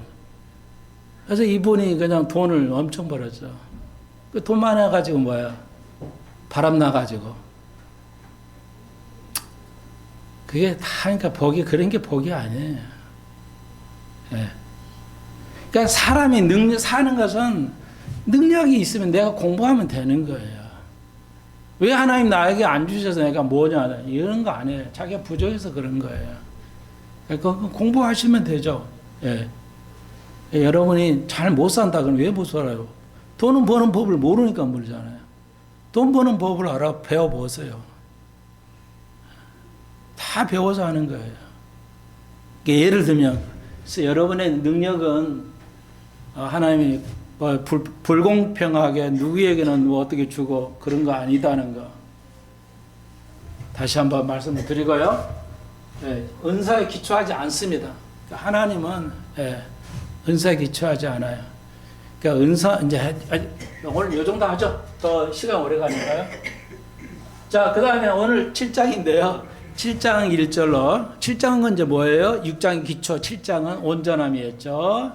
[SPEAKER 1] 그래서 이분이 그냥 돈을 엄청 벌었죠. 그 돈 많아가지고 뭐야 바람 나가지고 그게 다 그러니까 복이 그런 게 복이 아니에요. 예. 그러니까 사람이 사는 것은 능력이 있으면 내가 공부하면 되는 거예요. 왜 하나님 나에게 안 주셔서 내가 뭐냐 이런 거 아니에요. 자기가 부족해서 그런 거예요. 그러니까 공부하시면 되죠. 예. 여러분이 잘 못 산다 그러면 왜 못 살아요? 돈 버는 법을 모르니까 모르잖아요. 돈 버는 법을 알아 배워보세요. 다 배워서 하는 거예요. 그러니까 예를 들면 여러분의 능력은 하나님이 불공평하게 누구에게는 뭐 어떻게 주고 그런 거 아니다는 거 다시 한번 말씀을 드리고요. 예, 은사에 기초하지 않습니다. 그러니까 하나님은 은사에 기초하지 않아요. 그러니까 은사 이제 오늘 이 정도 하죠. 더 시간 오래 가니까요. 자, 그다음에 오늘 7장인데요. 7장 1절로 7장은 이제 뭐예요? 6장 기초 7장은 온전함이었죠.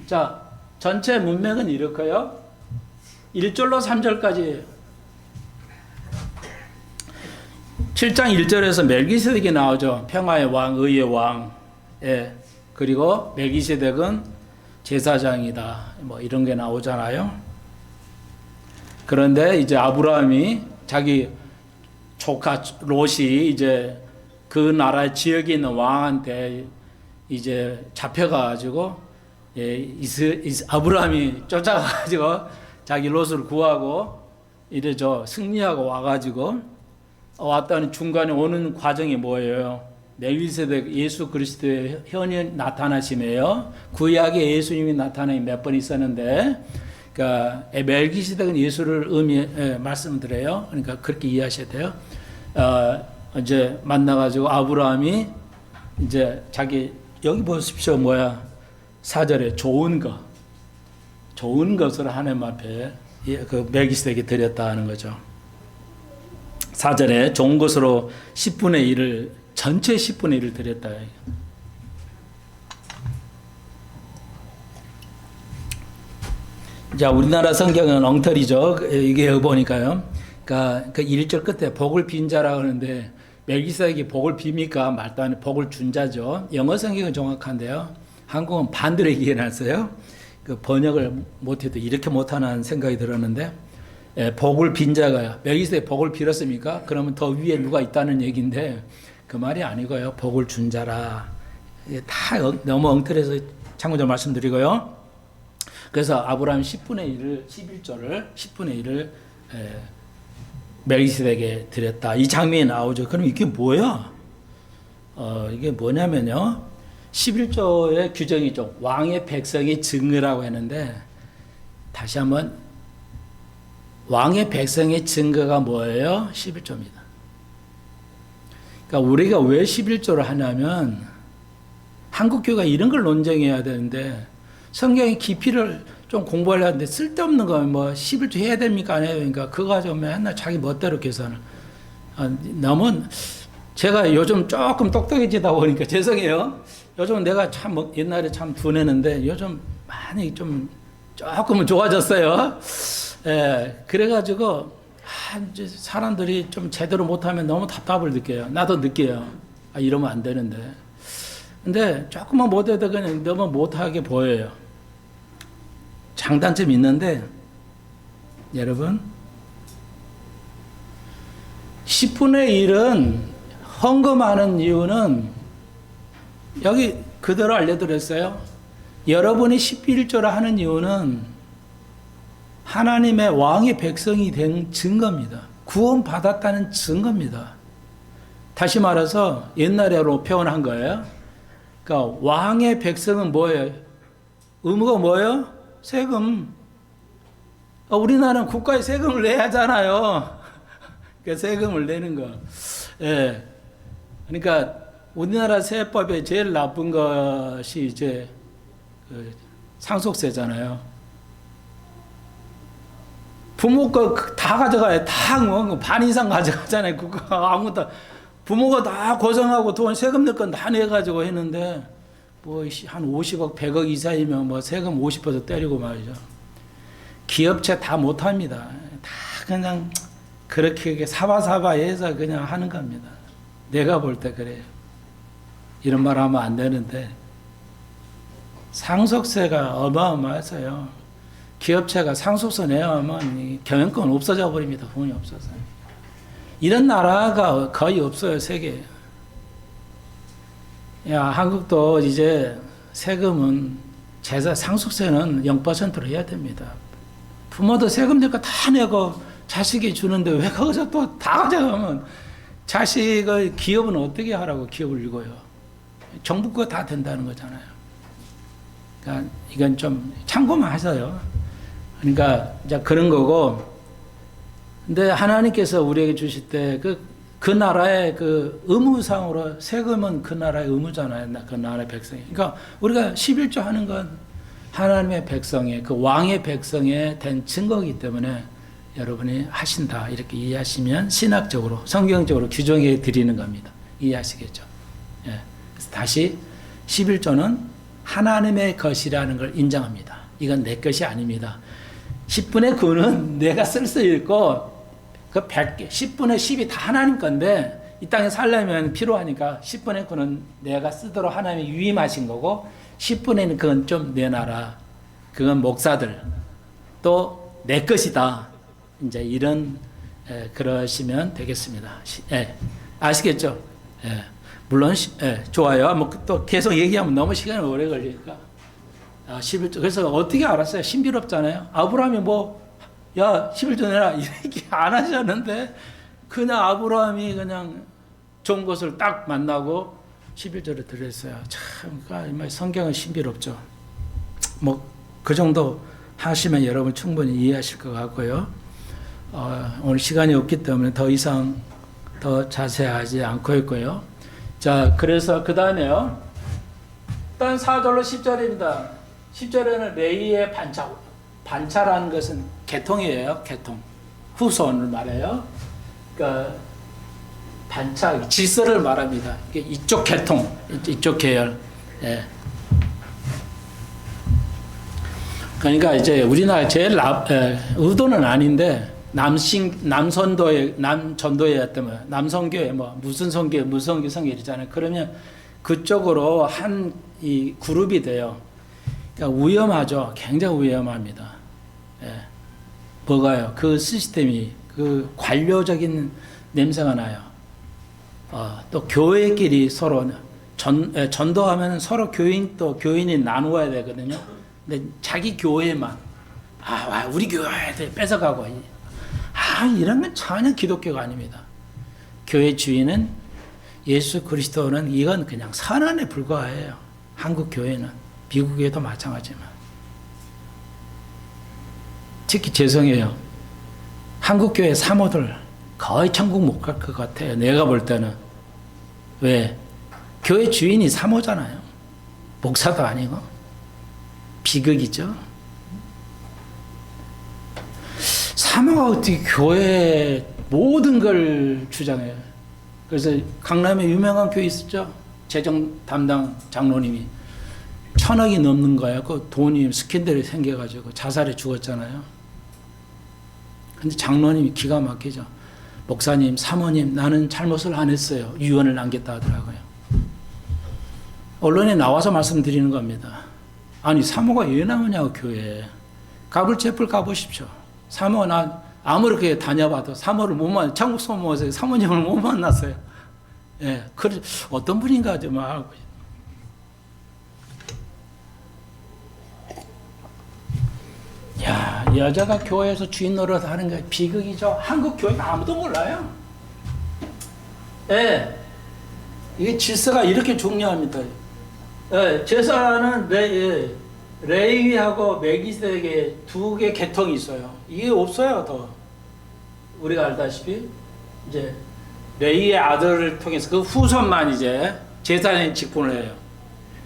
[SPEAKER 1] 자, 전체 문맥은 이렇고요. 1절로 3절까지 7장 1절에서 멜기세덱이 나오죠. 평화의 왕, 의의 왕. 예. 그리고 멜기세덱은 제사장이다. 뭐 이런 게 나오잖아요. 그런데 이제 아브라함이 자기 조카 롯이 이제 그 나라 지역에 있는 왕한테 이제 잡혀가지고 아브라함이 쫓아가가지고 자기 롯을 구하고 이래죠. 승리하고 와가지고 왔더니 중간에 오는 과정이 뭐예요? 멜기세덱 예수 그리스도의 현현 나타나심이에요. 구약에 예수님이 나타나기 몇 번 있었는데, 그러니까 멜기세덱은 예수를 말씀드려요. 그러니까 그렇게 이해하셔야 돼요. 이제 만나가지고 아브라함이 이제 자기 여기 보십시오. 뭐야? 4절에 좋은 것을 하나님 앞에 그 멜기세덱이 드렸다 하는 거죠. 4절에 좋은 것으로 10분의 1을 전체 10분의 1을 드렸다. 자, 우리나라 성경은 엉터리죠. 이게 보니까요. 그러니까 그 1절 끝에 복을 빈 자라고 하는데 멜기세덱이 복을 빕니까? 말도 안 해. 복을 준 자죠. 영어 성경은 정확한데요. 한국은 반대로 얘기해놨어요. 그 번역을 못해도 이렇게 못하는 생각이 들었는데 복을 빈 자가 멜기세덱 복을 빌었습니까? 그러면 더 위에 누가 있다는 얘기인데 그 말이 아니고요. 복을 준 자라. 다 너무 엉터리해서 참고적으로 말씀드리고요. 그래서 아브라함 10분의 1을 11조를 10분의 1을 멜기세덱에게 드렸다. 이 장면이 나오죠. 그럼 이게 뭐야? 이게 뭐냐면요. 11조의 규정이죠. 왕의 백성의 증거라고 했는데 다시 한번 왕의 백성의 증거가 뭐예요? 11조입니다. 그러니까 우리가 왜 11조를 하냐면 한국교회가 이런 걸 논쟁해야 되는데 성경의 깊이를 좀 공부하려 하는데 쓸데없는 거 뭐 11조 해야 됩니까? 안 해야 됩니까? 그거 가지고 맨날 자기 멋대로 계산을. 너무 제가 요즘 조금 똑똑해지다 보니까 죄송해요. 요즘 내가 참 옛날에 참 둔했는데 요즘 많이 좀 조금은 좋아졌어요. 예, 그래가지고 이제 사람들이 좀 제대로 못하면 너무 답답을 느껴요. 나도 느껴요. 이러면 안 되는데. 근데 조금만 못해도 그냥 너무 못하게 보여요. 장단점이 있는데, 여러분, 10분의 1은 헌금하는 이유는 여기 그대로 알려드렸어요. 여러분이 11조를 하는 이유는 하나님의 왕의 백성이 된 증거입니다. 구원받았다는 증거입니다. 다시 말해서 옛날에로 표현한 거예요. 그러니까 왕의 백성은 뭐예요? 의무가 뭐예요? 세금. 우리나라는 국가에 세금을 내야 하잖아요. 그러니까 세금을 내는 거. 예. 그러니까 우리나라 세법에 제일 나쁜 것이 이제 상속세잖아요. 부모 거 다 가져가요. 다 반 이상 가져가잖아요. 국가가 아무것도 부모가 다 고생하고 돈 세금 낼 건 다 내가지고 했는데 뭐 한 50억, 100억 이상이면 뭐 세금 50% 때리고 말이죠. 기업체 다 못합니다. 다 그냥 그렇게 사바사바해서 그냥 하는 겁니다. 내가 볼 때 그래요. 이런 말 하면 안 되는데 상속세가 어마어마해서요. 기업체가 상속세 내야만 경영권 없어져 버립니다. 돈이 없어서. 이런 나라가 거의 없어요. 세계에. 한국도 이제 세금은 상속세는 0%로 해야 됩니다. 부모도 세금 낼 거 다 내고 자식이 주는데 왜 거기서 또 다 가져가면 자식의 기업은 어떻게 하라고 기업을 읽어요. 정부 거 다 된다는 거잖아요. 그러니까 이건 좀 참고만 하세요. 그러니까 이제 그런 거고. 근데 하나님께서 우리에게 주실 때 그 나라의 그 의무상으로 세금은 그 나라의 의무잖아요. 그 나라의 백성이. 그러니까 우리가 11조 하는 건 하나님의 백성의 그 왕의 백성에 된 증거이기 때문에 여러분이 하신다 이렇게 이해하시면 신학적으로 성경적으로 규정해 드리는 겁니다. 이해하시겠죠? 예. 그래서 다시 11조는 하나님의 것이라는 걸 인정합니다. 이건 내 것이 아닙니다. 10분의 9는 내가 쓸 수 있고 그 100개, 10분의 10이 다 하나님 건데 이 땅에 살려면 필요하니까 10분의 9는 내가 쓰도록 하나님이 위임하신 거고 10분의 1은 그건 좀 내놔라. 그건 목사들 또 내 것이다. 이제 이런 그러시면 되겠습니다. 아시겠죠? 물론 좋아요. 뭐 또 계속 얘기하면 너무 시간이 오래 걸리니까 11조. 그래서 어떻게 알았어요? 신비롭잖아요. 아브라함이 야 11조 내라 이렇게 안 하셨는데 그냥 아브라함이 그냥 좋은 것을 딱 만나고 11조를 드렸어요. 참 그러니까 성경은 신비롭죠. 뭐 그 정도 하시면 여러분 충분히 이해하실 것 같고요. 오늘 시간이 없기 때문에 더 이상 더 자세하지 않고 있고요. 자, 그래서 그 다음에요. 일단 4절로 10절입니다. 10절에는 레위의 반차라는 것은 계통이에요. 계통. 후손을 말해요. 그러니까 반차, 질서를 말합니다. 이쪽 계통, 이쪽 계열. 예. 그러니까 이제 우리나라 제일 의도는 아닌데 남전도회였다면 남성교회 무슨 성교 이러잖아요. 그러면 그쪽으로 한 이 그룹이 돼요. 그러니까 위험하죠. 굉장히 위험합니다. 예. 뭐가요? 그 시스템이 그 관료적인 냄새가 나요. 또 교회끼리 서로 전도하면 서로 교인이 나누어야 되거든요. 근데 자기 교회만 우리 교회에 뺏어가고 이런 건 전혀 기독교가 아닙니다. 교회 주인은 예수 그리스도는 이건 그냥 선언에 불과해요. 한국 교회는 미국에도 마찬가지지만 특히 죄송해요. 한국 교회 사모들 거의 천국 못 갈 것 같아요. 내가 볼 때는. 왜? 교회 주인이 사모잖아요. 목사도 아니고 비극이죠. 사모가 어떻게 교회 모든 걸 주장해요. 그래서 강남에 유명한 교회 있었죠. 재정 담당 장로님이 1,000억이 넘는 거예요. 그 돈이 스캔들이 생겨가지고 자살해 죽었잖아요. 근데 장로님이 기가 막히죠. 목사님, 사모님, 나는 잘못을 안 했어요. 유언을 남겼다 하더라고요. 언론에 나와서 말씀드리는 겁니다. 아니, 사모가 왜 나오냐고, 교회에. 가불체불 가보십시오. 사모, 나 아무렇게 다녀봐도 사모를 못 만났어요. 천국 소모에서 사모님을 못 만났어요. 예, 그 어떤 분인가 좀 알고. 야, 여자가 교회에서 주인 노릇 하는 게 비극이죠. 한국 교회가 아무도 몰라요. 예, 이게 질서가 이렇게 중요합니다. 예, 제사는 레위하고 멜기세덱에 두 개 계통이 있어요. 이게 없어요, 더. 우리가 알다시피 이제 레위의 아들을 통해서 그 후손만 이제 제사장이 직분을 해요.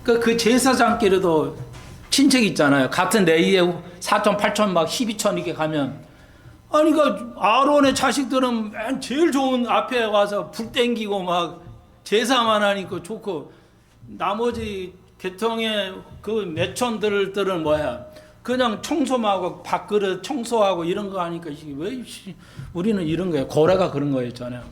[SPEAKER 1] 그 제사장끼리도 친척이 있잖아요. 같은 레위의 사촌, 팔촌, 막 12촌 이렇게 가면, 아니, 그 아론의 자식들은 맨 제일 좋은 앞에 와서 불 땡기고 막 제사만 하니까 좋고, 나머지 계통의 그 매촌들은 뭐야, 그냥 청소만 하고 밥그릇 청소하고 이런 거 하니까 왜 우리는 이런 거예요. 고래가 그런 거였잖아요.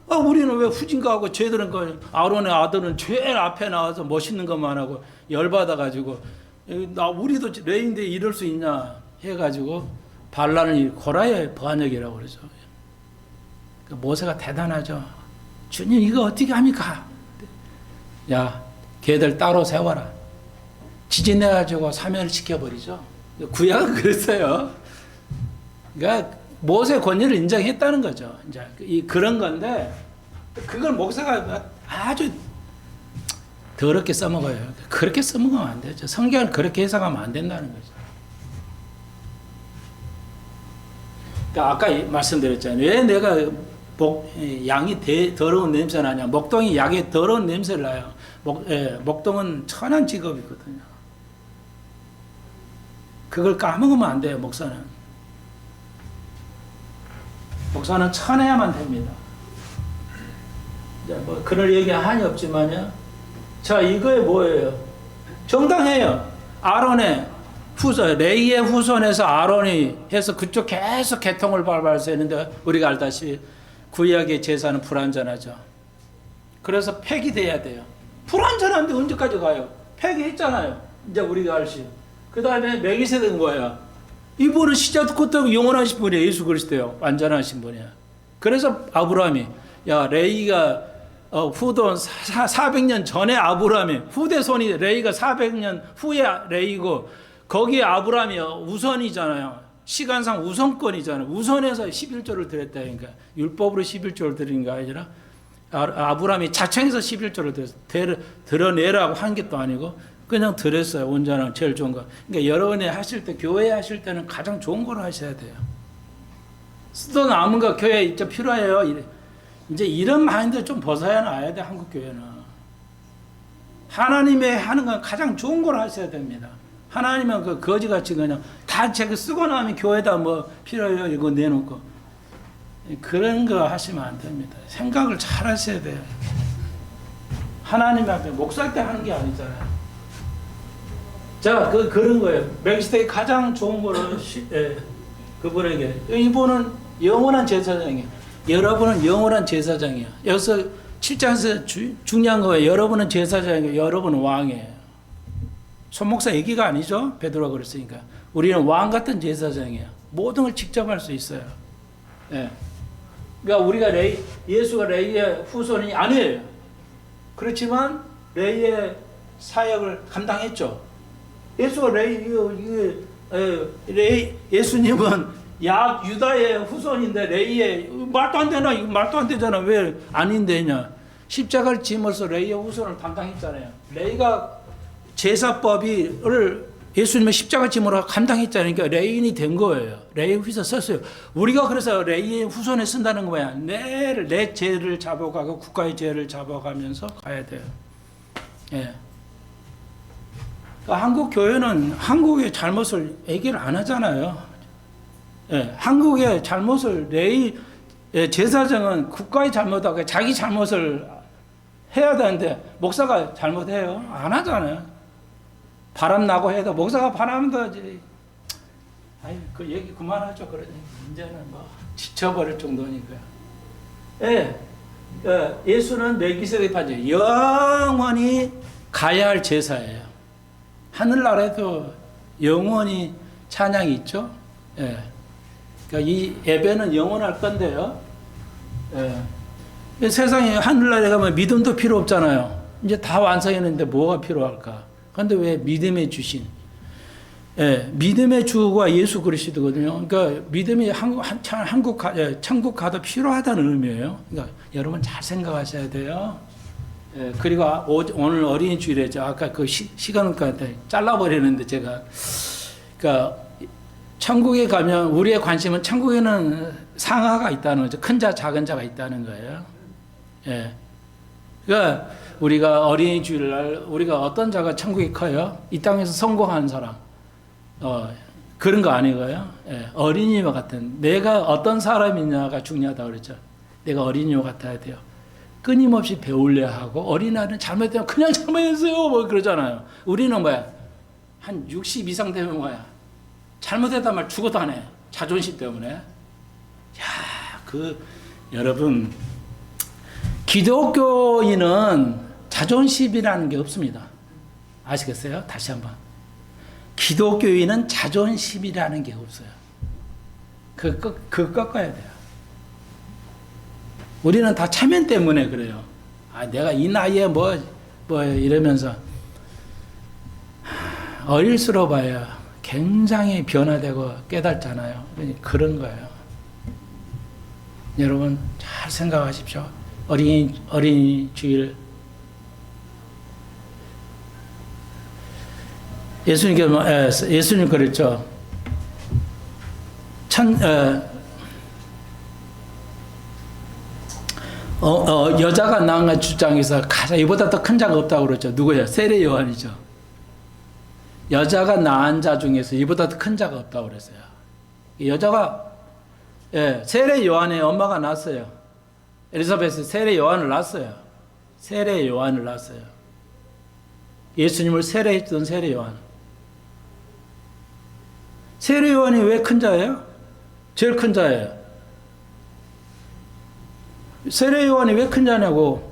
[SPEAKER 1] 우리는 왜 후진가하고 쟤들은 그 아론의 아들은 제일 앞에 나와서 멋있는 것만 하고 열받아가지고, 우리도 레인데 이럴 수 있냐 해가지고 반란을 고라의 반역이라고 그러죠. 모세가 대단하죠. 주님, 이거 어떻게 합니까? 야, 걔들 따로 세워라. 지진해가지고 사면을 시켜버리죠. 구약은 그랬어요. 그러니까 모세 권위를 인정했다는 거죠. 이제 그런 건데, 그걸 목사가 아주 더럽게 써먹어요. 그렇게 써먹으면 안 되죠. 성경을 그렇게 해석하면 안 된다는 거죠. 그러니까 아까 말씀드렸잖아요. 왜 내가 양이 더러운 냄새 나냐. 목동이 약에 더러운 냄새를 나요. 목동은 천한 직업이거든요. 그걸 까먹으면 안 돼요, 목사는. 목사는 천해야만 됩니다. 뭐 그럴 얘기 한이 없지만요. 자, 이거에 뭐예요? 정당해요. 아론의 후손, 레이의 후손에서 아론이 해서 그쪽 계속 계통을 밟아서 했는데, 우리가 알다시피 구약의 제사는 불완전하죠. 그래서 폐기돼야 돼요. 불완전한데 언제까지 가요? 폐기했잖아요. 이제 우리가 알시. 그 다음에 멜기세덱은 뭐야? 이분은 시작부터 영원하신 분이에요. 예수 그리스도요. 완전하신 분이야. 그래서 아브라함이, 야, 레이가 후손 400년 전에 아브라함이, 후대손이 레이가 400년 후에 레이고, 거기에 아브라함이 우선이잖아요. 시간상 우선권이잖아요. 우선해서 11조를 드렸다니까. 율법으로 11조를 드린 게 아니라 아브라함이 자청해서 11조를 드러내라고 한 것도 아니고 그냥 드렸어요. 온전한 제일 좋은 거. 그러니까 여러분이 하실 때, 교회 하실 때는 가장 좋은 걸 하셔야 돼요. 쓰도 남은 거 교회에 이제 필요해요. 이제 이런 마인드 좀 벗어야 나야 돼, 한국 교회는. 하나님의 하는 건 가장 좋은 걸 하셔야 됩니다. 하나님은 그 거지같이 그냥 다 제가 쓰고 나면 교회에다 뭐 필요해요 이거 내놓고 그런 거 하시면 안 됩니다. 생각을 잘 하셔야 돼요. 하나님 앞에 목살 때 하는 게 아니잖아요. 자, 그런 거예요. 멜기세덱이 가장 좋은 거를 그분에게, 이분은 영원한 제사장이에요. 여러분은 영원한 제사장이에요. 여기서 7장에서 중요한 거예요. 여러분은 제사장이고 여러분은 왕이에요. 손목사 얘기가 아니죠. 베드로가 그랬으니까. 우리는 왕 같은 제사장이에요. 모든 걸 직접 할 수 있어요. 예. 그러니까 우리가 예수가 레이의 후손이 아니에요. 그렇지만 레이의 사역을 감당했죠. 예수가 예수님은 유다의 후손인데 레이의 말도 안 되나? 이거 말도 안 되잖아. 왜 아닌데냐? 십자가를 짐으로써 레이의 후손을 담당했잖아요. 레이가 제사법을 예수님의 십자가 짐으로 감당했잖아요. 그러니까 레인이 된 거예요. 레이 후손 썼어요. 우리가 그래서 레이의 후손에 쓴다는 거야. 내 죄를 잡아가고 국가의 죄를 잡아가면서 가야 돼요. 예. 그러니까 한국 교회는 한국의 잘못을 얘기를 안 하잖아요. 예. 한국의 잘못을 제사장은 국가의 잘못하고 자기 잘못을 해야 되는데 목사가 잘못해요? 안 하잖아요. 바람 나고 해도 목사가 바람도 아니 그 얘기 그만하죠. 그러니 이제는 뭐 지쳐버릴 정도니까요. 예, 예수는 멜기세덱 판지 영원히 가야 할 제사예요. 하늘나라에도 영원히 찬양이 있죠. 예, 그러니까 이 예배는 영원할 건데요. 예, 세상에 하늘나라에 가면 믿음도 필요 없잖아요. 이제 다 완성했는데 뭐가 필요할까? 그런데 왜 믿음의 주신? 예, 믿음의 주가 예수 그리스도거든요. 그러니까 믿음이 천국 가도 필요하다는 의미예요. 그러니까 여러분 잘 생각하셔야 돼요. 예, 그리고 오늘 어린이 주일에 아까 그 시간을 잘라버리는데 제가 그러니까 천국에 가면 우리의 관심은 천국에는 상하가 있다는 거죠. 큰 자, 작은 자가 있다는 거예요. 예, 그러니까 우리가 어린이 주일날 우리가 어떤 자가 천국이 커요? 이 땅에서 성공한 사람. 그런 거 아니고요. 예, 어린이와 같은 내가 어떤 사람이냐가 중요하다고 그랬죠. 내가 어린이와 같아야 돼요. 끊임없이 배우려 하고 어린아이는 잘못되면 그냥 잘못했어요 뭐 그러잖아요. 우리는 뭐야? 한 60 이상 되면 뭐야? 잘못했단 말 죽어도 안 해. 자존심 때문에. 야, 여러분 기독교인은 자존심이라는 게 없습니다. 아시겠어요? 다시 한번. 기독교인은 자존심이라는 게 없어요. 그거 꺾어야 돼요. 우리는 다 체면 때문에 그래요. 내가 이 나이에 뭐 이러면서 어릴수록 봐요. 굉장히 변화되고 깨닫잖아요. 그런 거예요. 여러분 잘 생각하십시오. 어린이 주일 예수님 그랬죠. 여자가 낳은 것 주장에서 가장 이보다 더 큰 자가 없다고 그랬죠. 누구야? 세례 요한이죠. 여자가 낳은 자 중에서 이보다 더 큰 자가 없다고 그랬어요. 여자가 세례 요한의 엄마가 낳았어요. 엘리사벳이 세례 요한을 낳았어요. 세례 요한을 낳았어요. 예수님을 세례했던 세례 요한. 세례 요한이 왜 큰 자예요? 제일 큰 자예요. 세례 요한이 왜 큰 자냐고.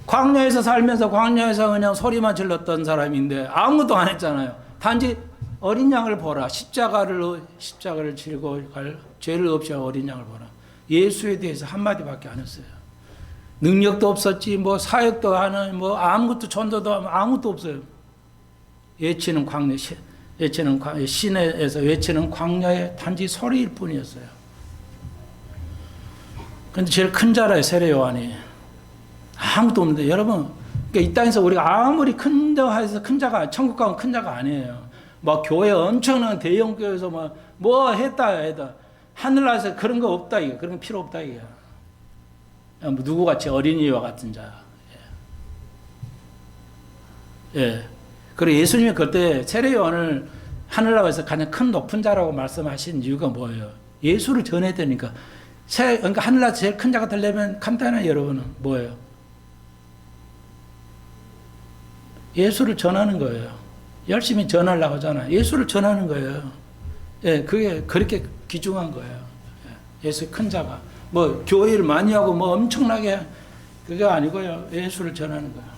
[SPEAKER 1] 광야에서 살면서 광야에서 그냥 소리만 질렀던 사람인데 아무것도 안 했잖아요. 단지 어린 양을 보라. 십자가를 지고 갈 죄를 없이 어린 양을 보라. 예수에 대해서 한마디밖에 안 했어요. 능력도 없었지, 뭐 사역도 하는, 뭐 아무것도 전도도 아무것도 없어요. 예치는 광야, 시내에서 외치는 광야의 단지 소리일 뿐이었어요. 근데 제일 큰 자라요, 세례 요한이. 아무것도 없는데, 여러분, 그러니까 이 땅에서 우리가 아무리 큰 자 해서 큰 자가, 천국 가면 큰 자가 아니에요. 막 교회 엄청난 대형 교회에서 뭐 했다. 하늘나라에서 그런 거 없다, 이거. 그런 거 필요 없다, 이거. 누구같이 어린이와 같은 자. 예. 그리고 예수님이 그때 세례 요한을 하늘나라에서 가장 큰 높은 자라고 말씀하신 이유가 뭐예요? 예수를 전해야 되니까. 그러니까 하늘나라에서 제일 큰 자가 되려면 간단해요, 여러분은. 뭐예요? 예수를 전하는 거예요. 열심히 전하려고 하잖아요. 예수를 전하는 거예요. 예, 그게 그렇게 귀중한 거예요. 예수의 큰 자가. 뭐, 교회를 많이 하고 뭐 엄청나게 그게 아니고요. 예수를 전하는 거예요.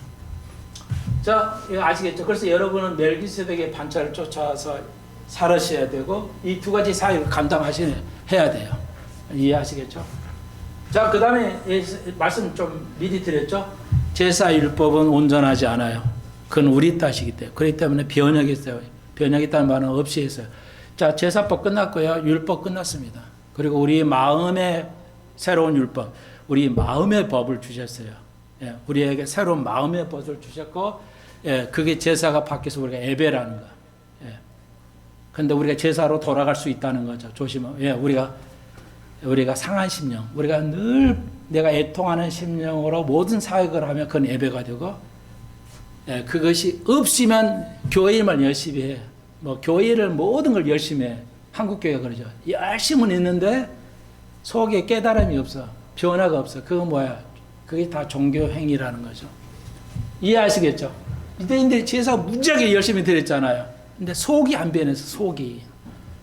[SPEAKER 1] 자, 이거 아시겠죠? 그래서 여러분은 멜기세덱의 반차를 쫓아서 살으셔야 되고 이 두 가지 사역을 해야 돼요. 이해하시겠죠? 자, 그 다음에 말씀 좀 미리 드렸죠? 제사율법은 온전하지 않아요. 그건 우리 탓이기 때문에. 그렇기 때문에 변형했어요. 변형했다는 말은 없이 했어요. 자, 제사법 끝났고요. 율법 끝났습니다. 그리고 우리 마음의 새로운 율법, 우리 마음의 법을 주셨어요. 예, 우리에게 새로운 마음의 법을 주셨고, 예, 그게 제사가 바뀌어서 우리가 예배라는 거. 예. 근데 우리가 제사로 돌아갈 수 있다는 거죠. 조심하고. 예, 우리가 상한 심령, 우리가 늘 내가 애통하는 심령으로 모든 사역을 하면 그건 예배가 되고, 예, 그것이 없으면 교회만 열심히 해. 뭐 교회를 모든 걸 열심히 해. 한국 교회가 그러죠. 열심은 있는데 속에 깨달음이 없어. 변화가 없어. 그건 뭐야? 그게 다 종교 행위라는 거죠. 이해하시겠죠? 이때 제사 무지하게 열심히 드렸잖아요. 근데 속이 안 변해서 속이.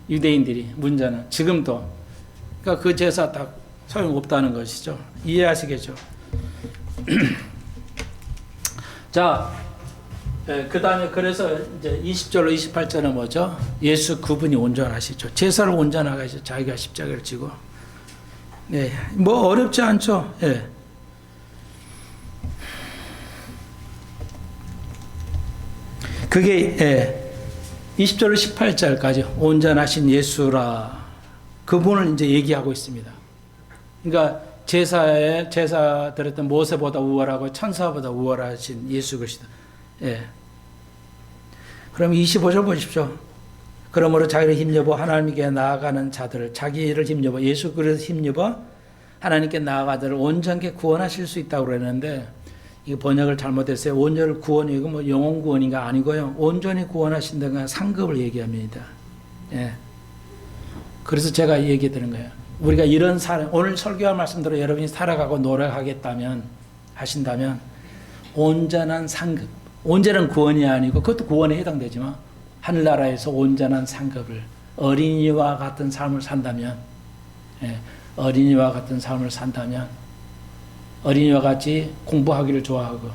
[SPEAKER 1] 유대인들이 문제는 지금도. 그러니까 그 제사 딱 소용없다는 것이죠. 이해하시겠죠? 자, 그 다음에 그래서 이제 20절로 28절은 뭐죠? 예수 그분이 온전하시죠. 제사를 온전하게 하시죠. 자기가 십자가를 지고. 네, 뭐 어렵지 않죠. 예. 그게 20절로 18절까지 온전하신 예수라 그분을 이제 얘기하고 있습니다. 그러니까 제사 드렸던 모세보다 우월하고 천사보다 우월하신 예수 그리스도. 예. 그럼 25절 보십시오. 그러므로 자기를 힘입어 하나님께 나아가는 자들을 자기를 힘입어 예수 그리스도 힘입어 하나님께 나아가들을 온전케 구원하실 수 있다고 그랬는데 이 번역을 잘못했어요. 온전히 구원이고 뭐 영혼 구원인가 아니고요. 온전히 구원하신다는 상급을 얘기합니다. 예. 그래서 제가 얘기 드린 거예요. 우리가 이런 오늘 설교할 말씀대로 여러분이 살아가고 노력하겠다면 하신다면 온전한 상급, 온전한 구원이 아니고 그것도 구원에 해당되지만 하늘나라에서 온전한 상급을 어린이와 같은 삶을 산다면, 예, 어린이와 같은 삶을 산다면 어린이와 같이 공부하기를 좋아하고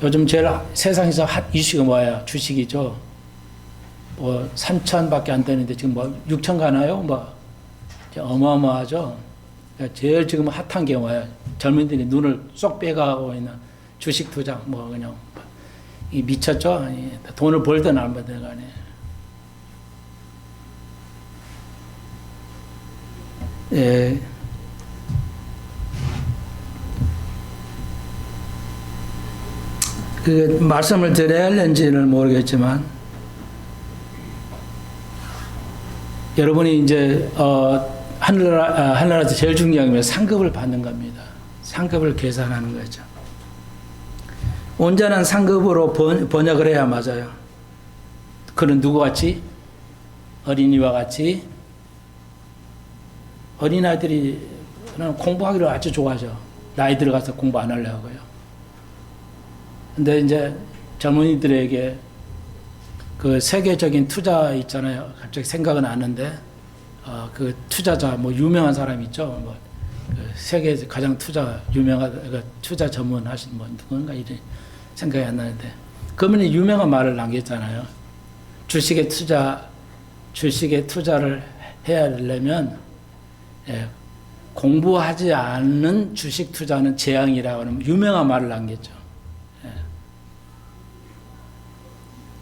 [SPEAKER 1] 요즘 제일 세상에서 핫 이슈가 뭐예요? 주식이죠. 뭐 3천밖에 안 되는데 지금 뭐 6천 가나요? 뭐 어마어마하죠. 그러니까 제일 지금 핫한 게 뭐예요? 젊은이들이 눈을 쏙 빼가고 있는 주식 투자 뭐 그냥 이 미쳤죠. 돈을 벌든 안 벌든 간에. 예. 그 말씀을 드려야 할는지는 모르겠지만 여러분이 이제 하늘나라에서 제일 중요한 게 상급을 받는 겁니다. 상급을 계산하는 거죠. 온전한 상급으로 번역을 해야 맞아요. 그는 누구같이? 어린이와 같이. 어린아이들이 공부하기를 아주 좋아하죠. 나이 들어가서 공부 안 하려고 하고요. 근데 이제 젊은이들에게 그 세계적인 투자 있잖아요. 갑자기 생각은 나는데, 그 투자자, 뭐 유명한 사람 있죠. 뭐, 그 세계 가장 유명한, 투자 전문하신 뭐 누군가 이래 생각이 안 나는데, 그분이 유명한 말을 남겼잖아요. 주식에 투자를 해야 되려면, 예, 공부하지 않는 주식 투자는 재앙이라고 하는 유명한 말을 남겼죠.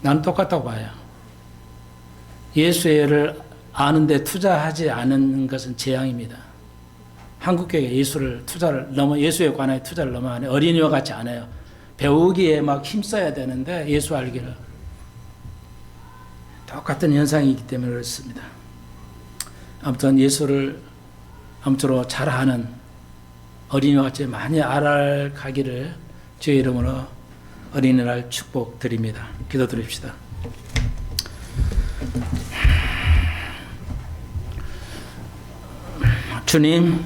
[SPEAKER 1] 난 똑같다고 봐요. 예수를 아는데 투자하지 않은 것은 재앙입니다. 한국교회가 예수에 관한 투자를 너무 안 해요. 어린이와 같이 안 해요. 배우기에 막 힘써야 되는데 예수 알기를. 똑같은 현상이기 때문에 그렇습니다. 아무튼 예수를 아무쪼록 잘하는 어린이와 같이 많이 알아가기를 주의 이름으로 어린이날 축복드립니다. 기도드립시다. 주님,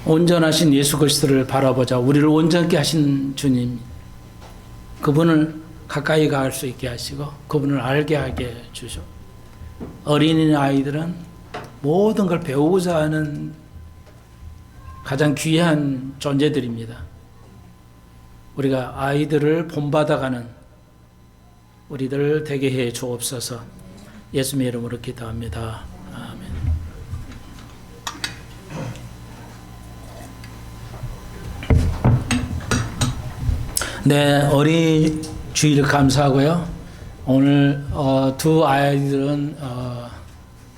[SPEAKER 1] 온전하신 예수 그리스도를 바라보자. 우리를 온전케 하신 주님, 그분을 가까이 갈 수 있게 하시고 그분을 알게 하게 주시오. 어린아이들은 모든 걸 배우고자 하는 가장 귀한 존재들입니다. 우리가 아이들을 본받아가는 우리들 되게 해 주옵소서. 예수님의 이름으로 기도합니다. 아멘. 네, 어린 주일 감사하고요. 오늘 두 아이들은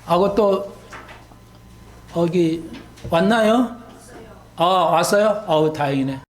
[SPEAKER 1] 하고 또 여기 왔나요? 왔어요? 다행이네.